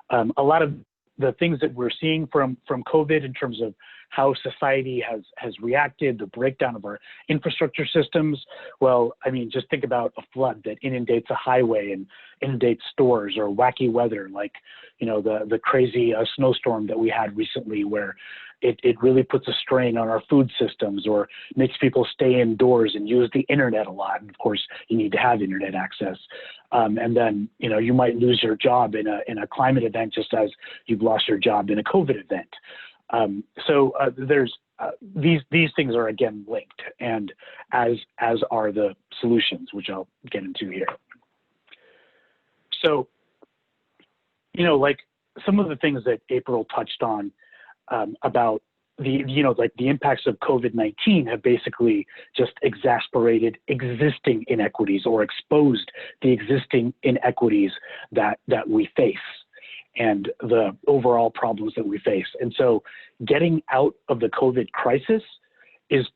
a lot of the things that we're seeing from COVID in terms of how society has reacted, the breakdown of our infrastructure systems. Well, I mean, just think about a flood that inundates a highway and inundates stores, or wacky weather like, the crazy snowstorm that we had recently, where it really puts a strain on our food systems, or makes people stay indoors and use the internet a lot. And of course, you need to have internet access. And then, you might lose your job in a climate event, just as you've lost your job in a COVID event. So there's these things are again linked, and as are the solutions, which I'll get into here. So, like some of the things that April touched on about the impacts of COVID-19 have basically just exacerbated existing inequities, or exposed the existing inequities that we face, and the overall problems that we face. And so getting out of the COVID crisis is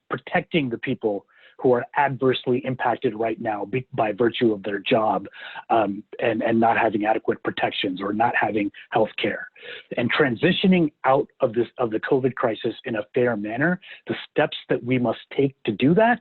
protecting the people who are adversely impacted right now by virtue of their job, and not having adequate protections, or not having health care. And transitioning out of the COVID crisis in a fair manner, the steps that we must take to do that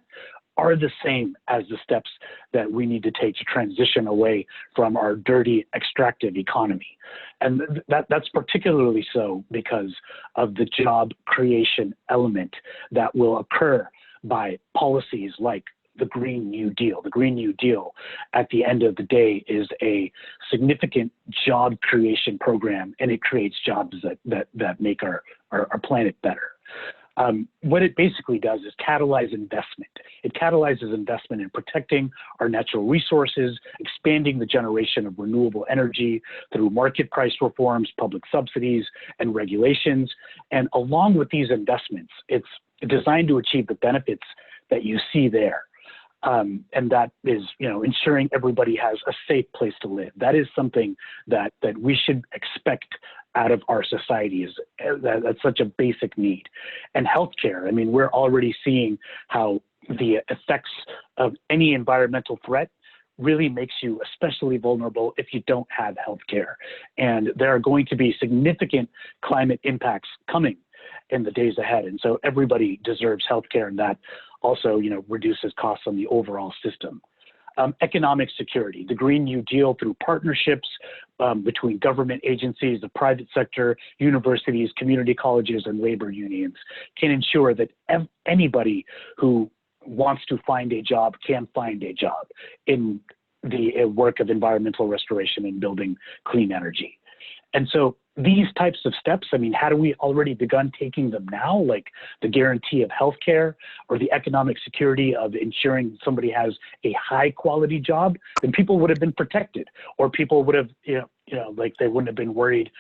are the same as the steps that we need to take to transition away from our dirty extractive economy. And that's particularly so because of the job creation element that will occur by policies like the Green New Deal. The Green New Deal, at the end of the day, is a significant job creation program, and it creates jobs that make our planet better. What it basically does is catalyze investment. It catalyzes investment in protecting our natural resources, expanding the generation of renewable energy through market price reforms, public subsidies, and regulations. And along with these investments, it's designed to achieve the benefits that you see there. And that is, ensuring everybody has a safe place to live. That is something that we should expect out of our society. That's such a basic need. And healthcare, I mean, we're already seeing how the effects of any environmental threat really makes you especially vulnerable if you don't have healthcare. And there are going to be significant climate impacts coming in the days ahead. And so everybody deserves healthcare, and that also, reduces costs on the overall system. Economic security, the Green New Deal, through partnerships between government agencies, the private sector, universities, community colleges, and labor unions, can ensure that anybody who wants to find a job can find a job in the work of environmental restoration and building clean energy. And so these types of steps, I mean, had we already begun taking them now, like the guarantee of healthcare or the economic security of ensuring somebody has a high quality job, then people would have been protected, or people would have, like they wouldn't have been worried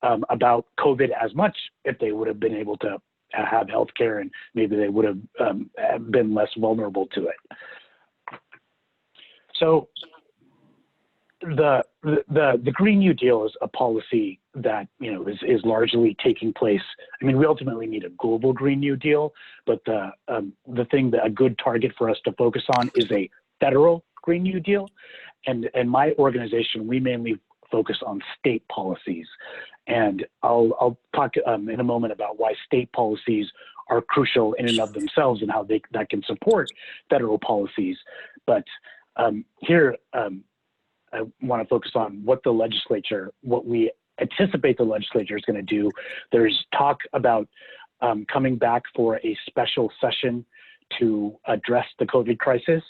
about COVID as much if they would have been able to have healthcare, and maybe they would have been less vulnerable to it. So the Green New Deal is a policy that is largely taking place. I mean, we ultimately need a global Green New Deal, but the thing that a good target for us to focus on is a federal Green New Deal. And my organization, we mainly focus on state policies. And I'll talk in a moment about why state policies are crucial in and of themselves and how that can support federal policies. But here, I want to focus on what we anticipate the legislature is going to do. There's talk about coming back for a special session to address the COVID crisis.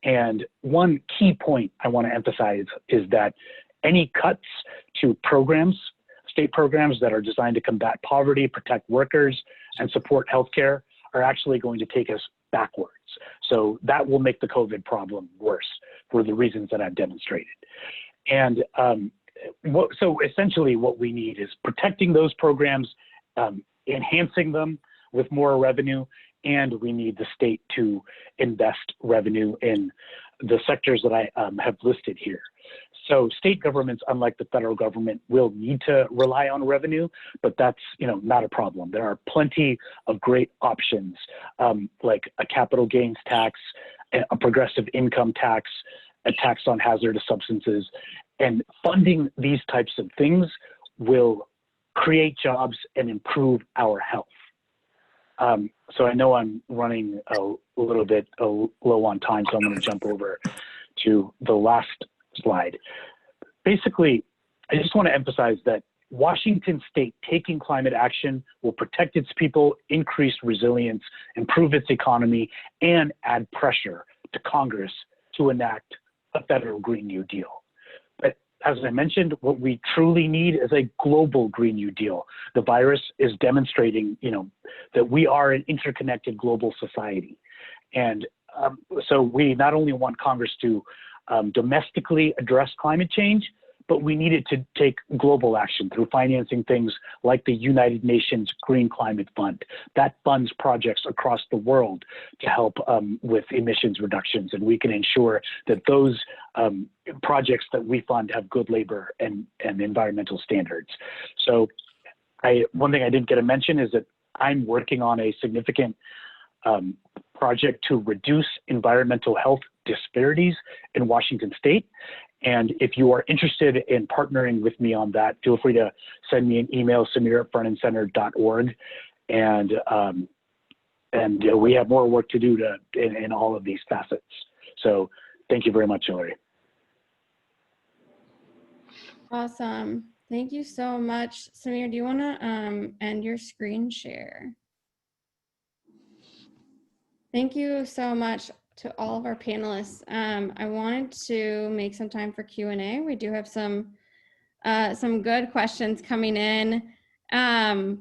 And one key point I want to emphasize is that any cuts to programs, state programs that are designed to combat poverty, protect workers, and support healthcare are actually going to take us backwards. So that will make the COVID problem worse for the reasons that I've demonstrated. And so essentially what we need is protecting those programs, enhancing them with more revenue, and we need the state to invest revenue in the sectors that I have listed here. So state governments, unlike the federal government, will need to rely on revenue, but that's not a problem. There are plenty of great options, like a capital gains tax, a progressive income tax, a tax on hazardous substances, and funding these types of things will create jobs and improve our health. So I know I'm running a little bit low on time, so I'm going to jump over to the last slide. Basically, I just want to emphasize that Washington State taking climate action will protect its people, increase resilience, improve its economy, and add pressure to Congress to enact a federal Green New Deal. But as I mentioned, what we truly need is a global Green New Deal. The virus is demonstrating, that we are an interconnected global society. And so we not only want Congress to domestically address climate change, but we need it to take global action through financing things like the United Nations Green Climate Fund. That funds projects across the world to help with emissions reductions, and we can ensure that those projects that we fund have good labor and environmental standards. So one thing I didn't get to mention is that I'm working on a significant project to reduce environmental health disparities in Washington State. And if you are interested in partnering with me on that, feel free to send me an email, samir@frontandcenter.org. And we have more work to do in all of these facets. So thank you very much, Hillary. Awesome. Thank you so much. Samir, do you want to end your screen share? Thank you so much to all of our panelists. I wanted to make some time for Q&A. We do have some good questions coming in. So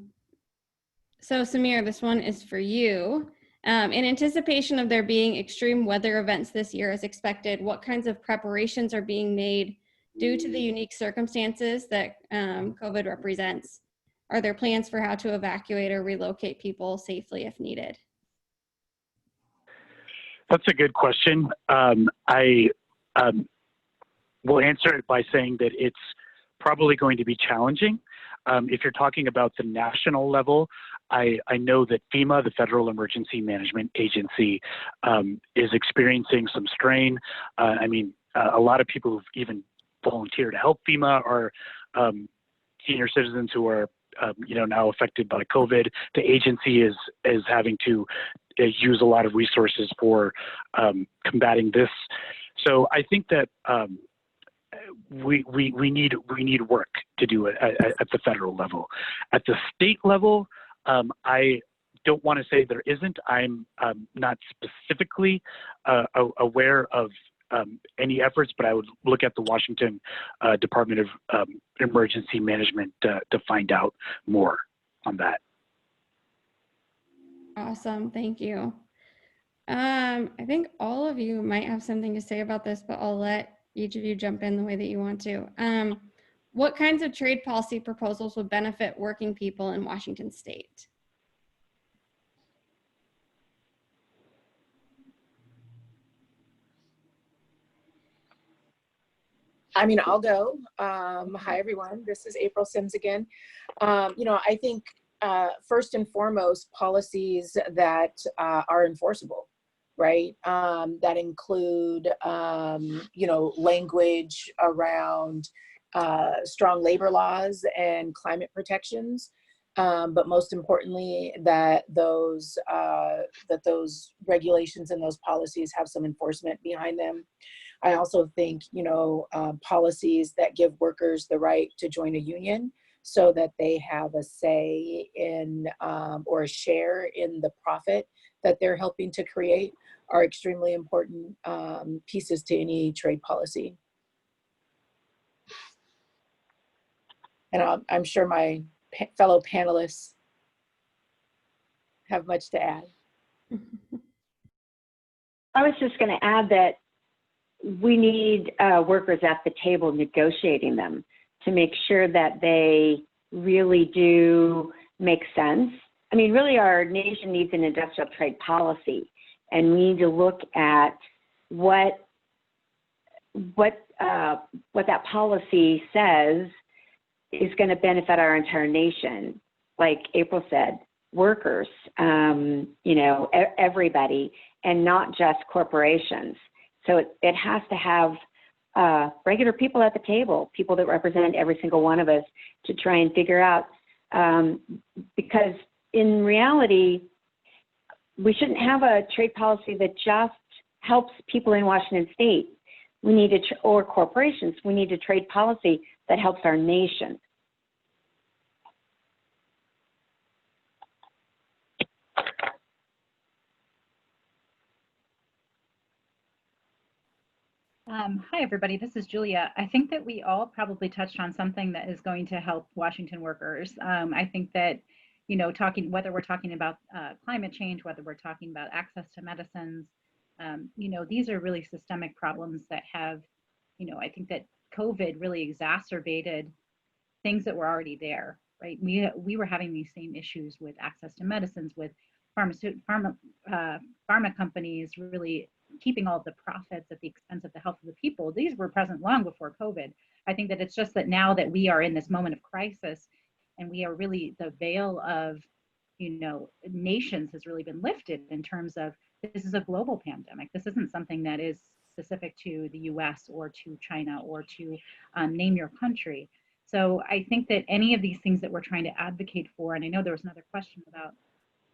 Samir, this one is for you. In anticipation of there being extreme weather events this year as expected, what kinds of preparations are being made due to the unique circumstances that COVID represents? Are there plans for how to evacuate or relocate people safely if needed? That's a good question. I will answer it by saying that it's probably going to be challenging. If you're talking about the national level, I know that FEMA, the Federal Emergency Management Agency, is experiencing some strain. A lot of people who've even volunteered to help FEMA are senior citizens who are now affected by COVID. The agency is having to use a lot of resources for combating this. So I think that we need work to do it at the federal level. At the state level, I don't want to say there isn't. I'm not specifically aware of any efforts, but I would look at the Washington Department of Emergency Management to find out more on that. Awesome, thank you. I think all of you might have something to say about this, but I'll let each of you jump in the way that you want to. What kinds of trade policy proposals would benefit working people in Washington State? I'll go. Hi, everyone. This is April Sims again. I think first and foremost, policies that are enforceable, right? That include, language around strong labor laws and climate protections. But most importantly, that those regulations and those policies have some enforcement behind them. I also think, policies that give workers the right to join a union so that they have a say in or a share in the profit that they're helping to create are extremely important pieces to any trade policy. And I'm sure my fellow panelists have much to add. I was just going to add that we need workers at the table negotiating them to make sure that they really do make sense. I mean, really, our nation needs an industrial trade policy, and we need to look at what that policy says is going to benefit our entire nation. Like April said, workers, everybody, and not just corporations. So it has to have regular people at the table, people that represent every single one of us, to try and figure out, because in reality, we shouldn't have a trade policy that just helps people in Washington State. We need or corporations. We need a trade policy that helps our nation. Hi, everybody. This is Julia. I think that we all probably touched on something that is going to help Washington workers. I think that, whether we're talking about climate change, whether we're talking about access to medicines, these are really systemic problems that have, I think that COVID really exacerbated things that were already there, right? We were having these same issues with access to medicines, with pharma companies really keeping all the profits at the expense of the health of the people. These were present long before COVID. I think that it's just that now that we are in this moment of crisis and we are really, the veil of, nations has really been lifted in terms of, this is a global pandemic. This isn't something that is specific to the US or to China or to name your country. So I think that any of these things that we're trying to advocate for, and I know there was another question about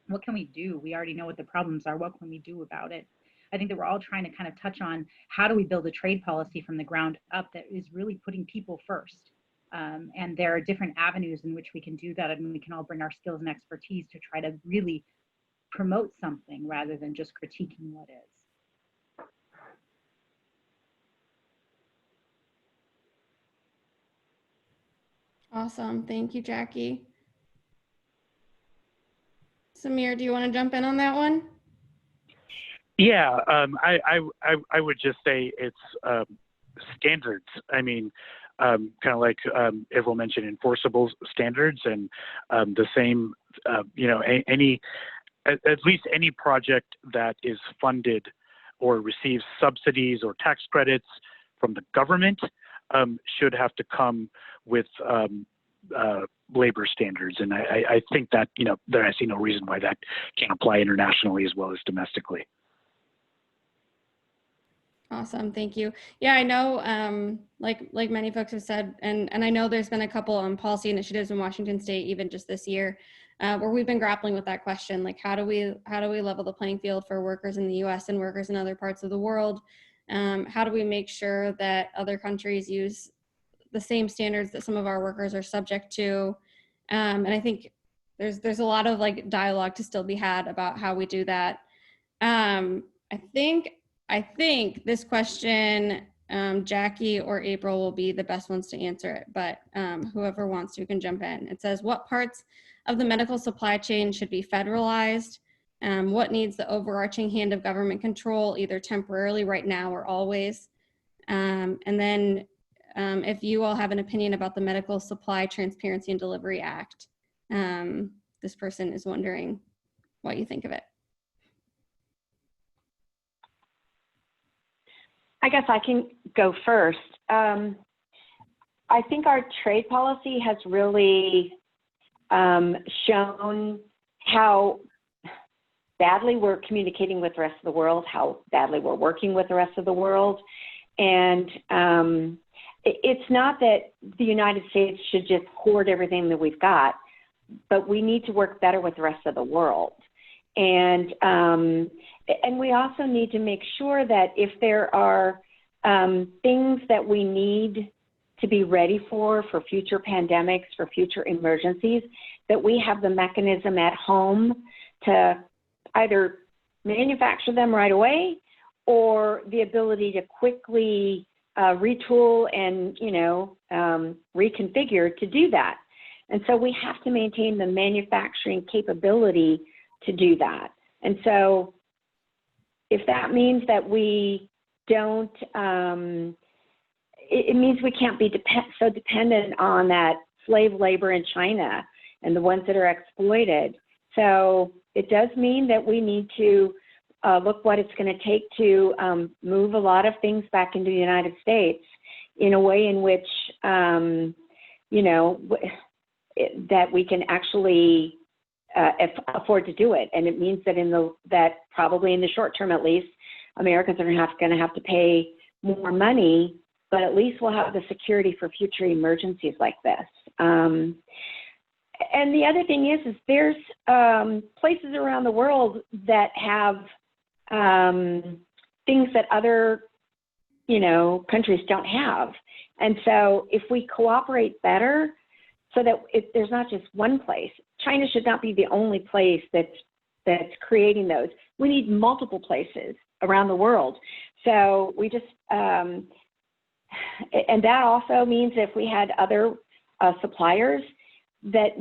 what can we do? We already know what the problems are. What can we do about it? I think that we're all trying to kind of touch on how do we build a trade policy from the ground up that is really putting people first. And there are different avenues in which we can do that. And we can all bring our skills and expertise to try to really promote something rather than just critiquing what is. Awesome. Thank you, Jackie. Samir, do you want to jump in on that one? Yeah, I would just say it's standards. I mean, kind of like April mentioned, enforceable standards, and the same, at least any project that is funded or receives subsidies or tax credits from the government should have to come with labor standards. And I think that, I see no reason why that can't apply internationally as well as domestically. Awesome, thank you. Yeah, I know, like many folks have said, and I know there's been a couple policy initiatives in Washington State, even just this year, where we've been grappling with that question, like how do we level the playing field for workers in the U.S. and workers in other parts of the world? How do we make sure that other countries use the same standards that some of our workers are subject to? And I think there's a lot of dialogue to still be had about how we do that. I think this question, Jackie or April will be the best ones to answer it, but whoever wants to can jump in. It says, what parts of the medical supply chain should be federalized? What needs the overarching hand of government control, either temporarily, right now, or always? And then if you all have an opinion about the Medical Supply Transparency and Delivery Act, this person is wondering what you think of it. I guess I can go first. I think our trade policy has really shown how badly we're communicating with the rest of the world, how badly we're working with the rest of the world. And it's not that the United States should just hoard everything that we've got, but we need to work better with the rest of the world. And we also need to make sure that if there are things that we need to be ready for future pandemics, for future emergencies, that we have the mechanism at home to either manufacture them right away or the ability to quickly retool and, reconfigure to do that. And so we have to maintain the manufacturing capability to do that. And so if that means that we don't, it means we can't be so dependent on that slave labor in China and the ones that are exploited. So it does mean that we need to look what it's going to take to move a lot of things back into the United States in a way in which, that we can actually afford to do it. And it means that that probably in the short term, at least, Americans are going to have to pay more money, but at least we'll have the security for future emergencies like this. And the other thing is there's places around the world that have things that other, countries don't have. And so if we cooperate better, so that there's not just one place. China should not be the only place that's creating those. We need multiple places around the world. So we just, and that also means if we had other suppliers that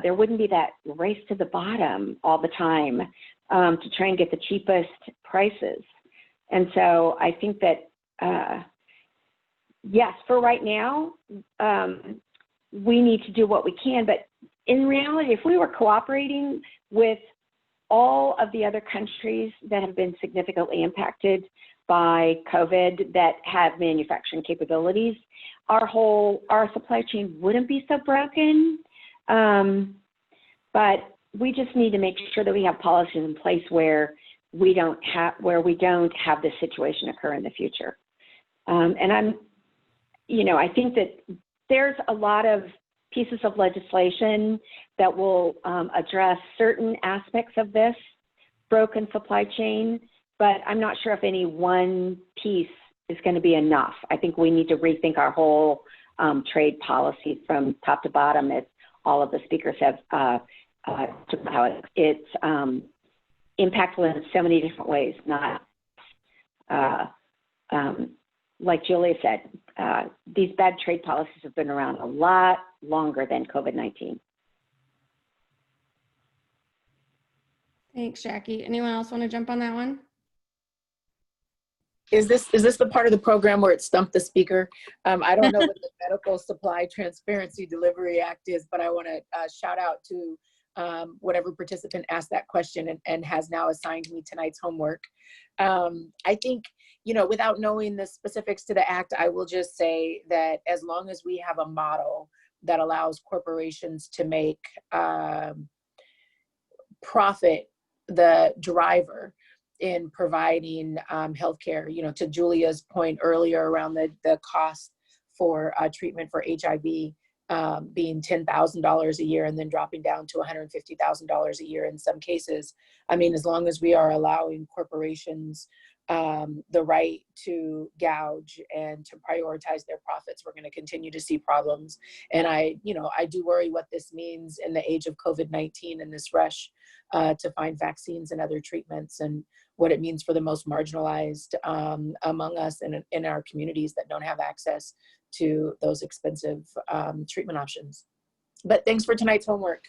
there wouldn't be that race to the bottom all the time to try and get the cheapest prices. And so I think that, yes, for right now, we need to do what we can, but in reality, if we were cooperating with all of the other countries that have been significantly impacted by COVID that have manufacturing capabilities, our supply chain wouldn't be so broken. But we just need to make sure that we have policies in place where we don't have this situation occur in the future. And I think that there's a lot of pieces of legislation that will address certain aspects of this broken supply chain, but I'm not sure if any one piece is going to be enough. I think we need to rethink our whole trade policy from top to bottom, as all of the speakers have talked about. It's impactful in so many different ways, not like Julia said, these bad trade policies have been around a lot longer than COVID-19. Thanks, Jackie. Anyone else want to jump on that one? Is this the part of the program where it stumped the speaker? I don't know what the Medical Supply Transparency Delivery Act is, but I want to shout out to whatever participant asked that question and has now assigned me tonight's homework. I think, without knowing the specifics to the act, I will just say that as long as we have a model that allows corporations to make profit the driver in providing healthcare, to Julia's point earlier around the cost for treatment for HIV being $10,000 a year and then dropping down to $150,000 a year in some cases. I mean, as long as we are allowing corporations the right to gouge and to prioritize their profits, we're going to continue to see problems. And I do worry what this means in the age of COVID-19 and this rush to find vaccines and other treatments, and what it means for the most marginalized among us and in our communities that don't have access to those expensive treatment options. But thanks for tonight's homework.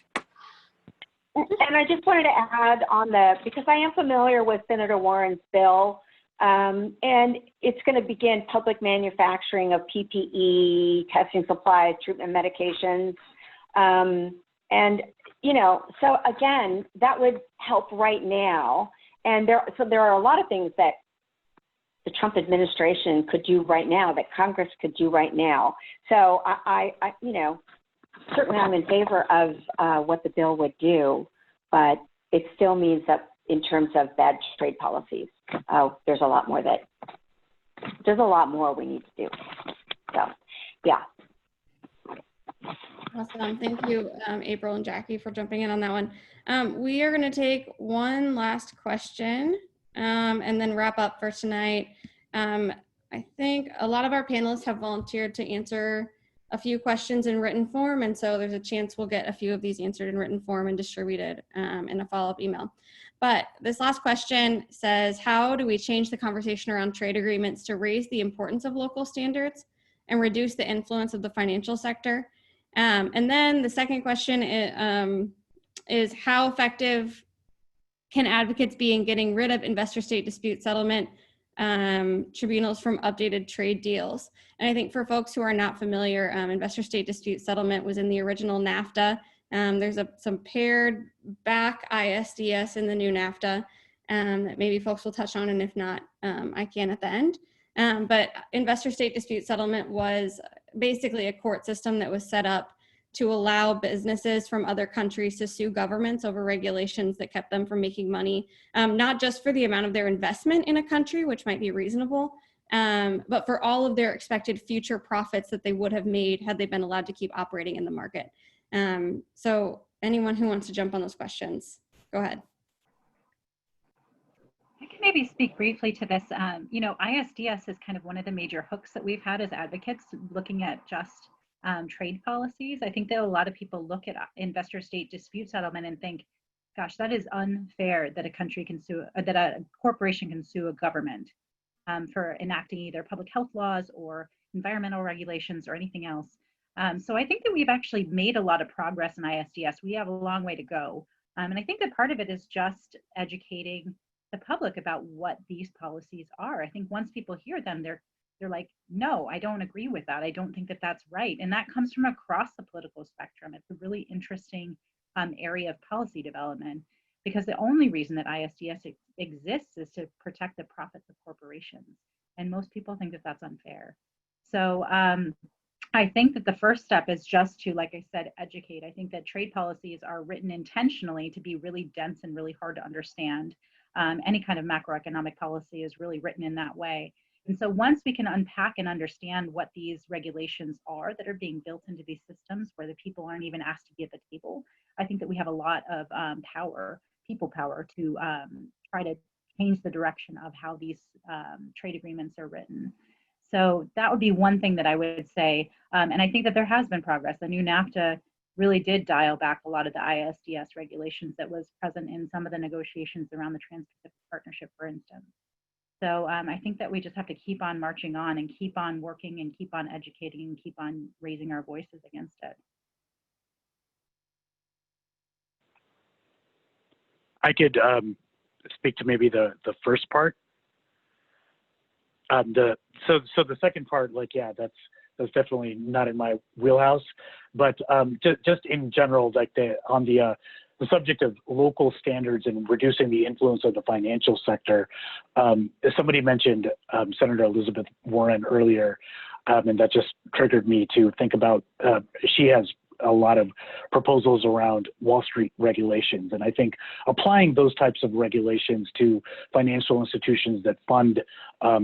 And I just wanted to add on because I am familiar with Senator Warren's bill, and it's going to begin public manufacturing of PPE, testing supplies, treatment medications. And, so again, that would help right now. And there are a lot of things that the Trump administration could do right now, that Congress could do right now. So I certainly I'm in favor of what the bill would do, but it still means that in terms of bad trade policies, there's a lot more we need to do. So, yeah. Awesome. Thank you, April and Jackie, for jumping in on that one. We are going to take one last question and then wrap up for tonight. I think a lot of our panelists have volunteered to answer a few questions in written form, and so there's a chance we'll get a few of these answered in written form and distributed in a follow-up email. But this last question says, how do we change the conversation around trade agreements to raise the importance of local standards and reduce the influence of the financial sector? And then the second question is how effective can advocates be in getting rid of investor-state dispute settlement tribunals from updated trade deals? And I think for folks who are not familiar, investor-state dispute settlement was in the original NAFTA. There's some pared back ISDS in the new NAFTA that maybe folks will touch on, and if not, I can at the end. But investor-state dispute settlement was basically a court system that was set up to allow businesses from other countries to sue governments over regulations that kept them from making money, not just for the amount of their investment in a country, which might be reasonable, but for all of their expected future profits that they would have made had they been allowed to keep operating in the market. So anyone who wants to jump on those questions, go ahead. I can maybe speak briefly to this. You know, ISDS is kind of one of the major hooks that we've had as advocates looking at just trade policies. I think that a lot of people look at investor-state dispute settlement and think, gosh, that is unfair that a country can sue, that a corporation can sue a government for enacting either public health laws or environmental regulations or anything else. So I think that we've actually made a lot of progress in ISDS. We have a long way to go. And I think that part of it is just educating the public about what these policies are. I think once people hear them, they're like, no, I don't agree with that. I don't think that that's right. And that comes from across the political spectrum. It's a really interesting area of policy development, because the only reason that ISDS exists is to protect the profits of corporations. And most people think that that's unfair. So I think that the first step is just to, like I said, educate. I think that trade policies are written intentionally to be really dense and really hard to understand. Any kind of macroeconomic policy is really written in that way. And so once we can unpack and understand what these regulations are that are being built into these systems where the people aren't even asked to be at the table, I think that we have a lot of power, people power, to try to change the direction of how these trade agreements are written. So that would be one thing that I would say. And I think that there has been progress. The new NAFTA really did dial back a lot of the ISDS regulations that was present in some of the negotiations around the Trans-Pacific Partnership, for instance. So I think that we just have to keep on marching on and keep on working and keep on educating and keep on raising our voices against it. I could speak to maybe the first part. So the second part, like, yeah, that's definitely not in my wheelhouse. But just in general, like on the subject of local standards and reducing the influence of the financial sector, somebody mentioned Senator Elizabeth Warren earlier, and that just triggered me to think about, she has a lot of proposals around Wall Street regulations. And I think applying those types of regulations to financial institutions that fund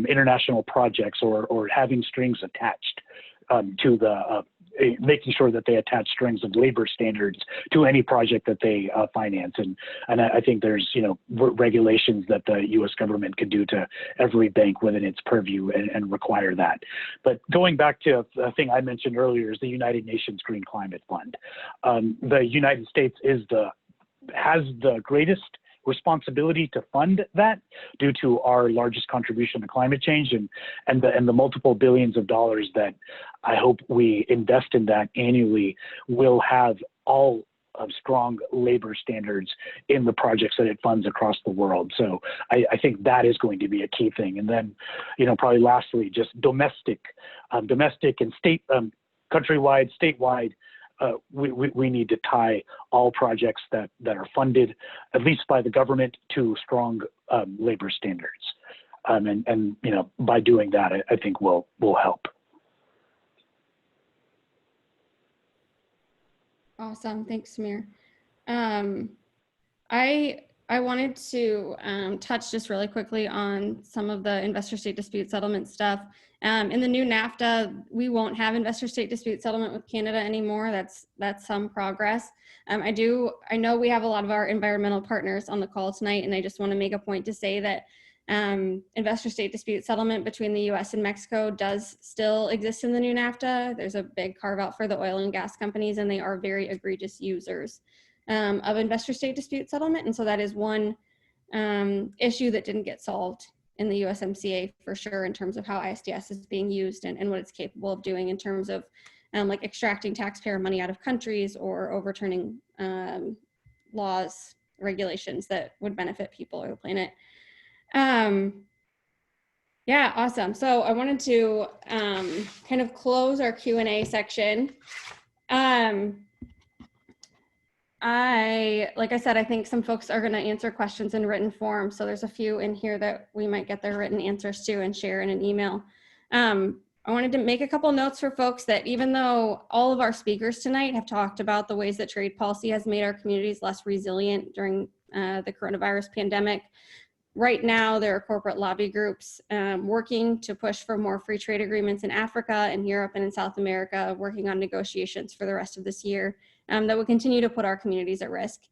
international projects, or having strings attached to the making sure that they attach strings of labor standards to any project that they finance. And I think there's, regulations that the U.S. government could do to every bank within its purview and require that. But going back to a thing I mentioned earlier is the United Nations Green Climate Fund. The United States has the greatest responsibility to fund that due to our largest contribution to climate change and the multiple billions of dollars that I hope we invest in that annually will have all of strong labor standards in the projects that it funds across the world. So I think that is going to be a key thing. And then, probably lastly, just domestic and state, countrywide, statewide, we need to tie all projects that are funded, at least by the government, to strong labor standards. And by doing that, I think will help. Awesome, thanks, Samir. I wanted to touch just really quickly on some of the investor-state dispute settlement stuff. In the new NAFTA, we won't have investor-state dispute settlement with Canada anymore. That's some progress. I know we have a lot of our environmental partners on the call tonight, and I just want to make a point to say that Investor state dispute settlement between the US and Mexico does still exist in the new NAFTA. There's a big carve out for the oil and gas companies, and they are very egregious users of investor state dispute settlement. And so that is one issue that didn't get solved in the USMCA for sure, in terms of how ISDS is being used and what it's capable of doing in terms of like extracting taxpayer money out of countries or overturning laws, regulations that would benefit people or the planet. Yeah, awesome. So I wanted to kind of close our Q&A section. Like I said, I think some folks are going to answer questions in written form. So there's a few in here that we might get their written answers to and share in an email. I wanted to make a couple notes for folks that even though all of our speakers tonight have talked about the ways that trade policy has made our communities less resilient during the coronavirus pandemic, right now there are corporate lobby groups working to push for more free trade agreements in Africa and Europe and in South America, working on negotiations for the rest of this year that will continue to put our communities at risk.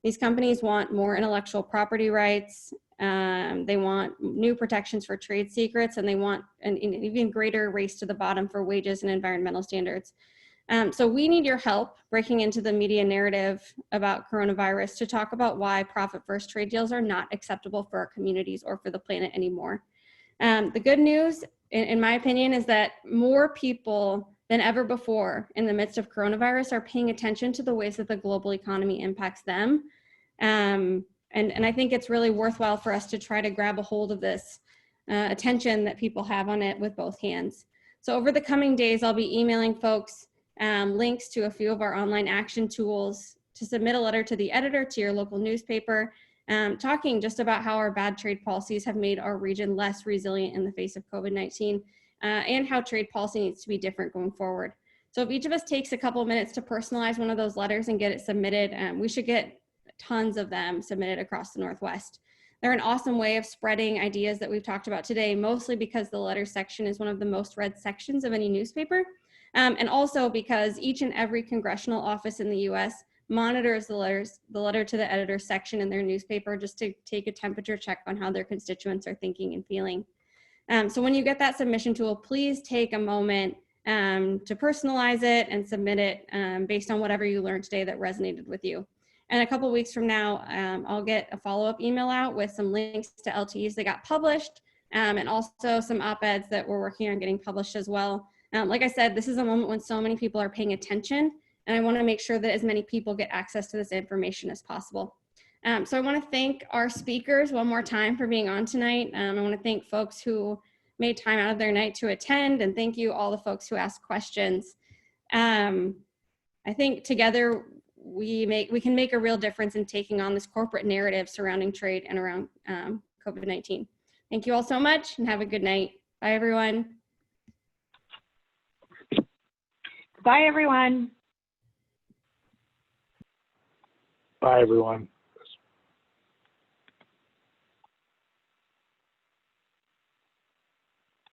These companies want more intellectual property rights. They want new protections for trade secrets, and they want an even greater race to the bottom for wages and environmental standards. So we need your help breaking into the media narrative about coronavirus to talk about why profit-first trade deals are not acceptable for our communities or for the planet anymore. The good news, in my opinion, is that more people than ever before in the midst of coronavirus are paying attention to the ways that the global economy impacts them. And I think it's really worthwhile for us to try to grab a hold of this attention that people have on it with both hands. So over the coming days, I'll be emailing folks links to a few of our online action tools to submit a letter to the editor, to your local newspaper, talking just about how our bad trade policies have made our region less resilient in the face of COVID-19 and how trade policy needs to be different going forward. So if each of us takes a couple minutes to personalize one of those letters and get it submitted, we should get tons of them submitted across the Northwest. They're an awesome way of spreading ideas that we've talked about today, mostly because the letter section is one of the most read sections of any newspaper. And also because each and every congressional office in the US monitors the letter to the editor section in their newspaper just to take a temperature check on how their constituents are thinking and feeling. So when you get that submission tool, please take a moment to personalize it and submit it based on whatever you learned today that resonated with you. And a couple weeks from now, I'll get a follow-up email out with some links to LTEs that got published and also some op-eds that we're working on getting published as well. Like I said, this is a moment when so many people are paying attention, and I want to make sure that as many people get access to this information as possible. So I want to thank our speakers one more time for being on tonight. I want to thank folks who made time out of their night to attend, and thank you all the folks who asked questions. I think together we can make a real difference in taking on this corporate narrative surrounding trade and around COVID-19. Thank you all so much, and have a good night. Bye, everyone. Bye, everyone. Bye, everyone.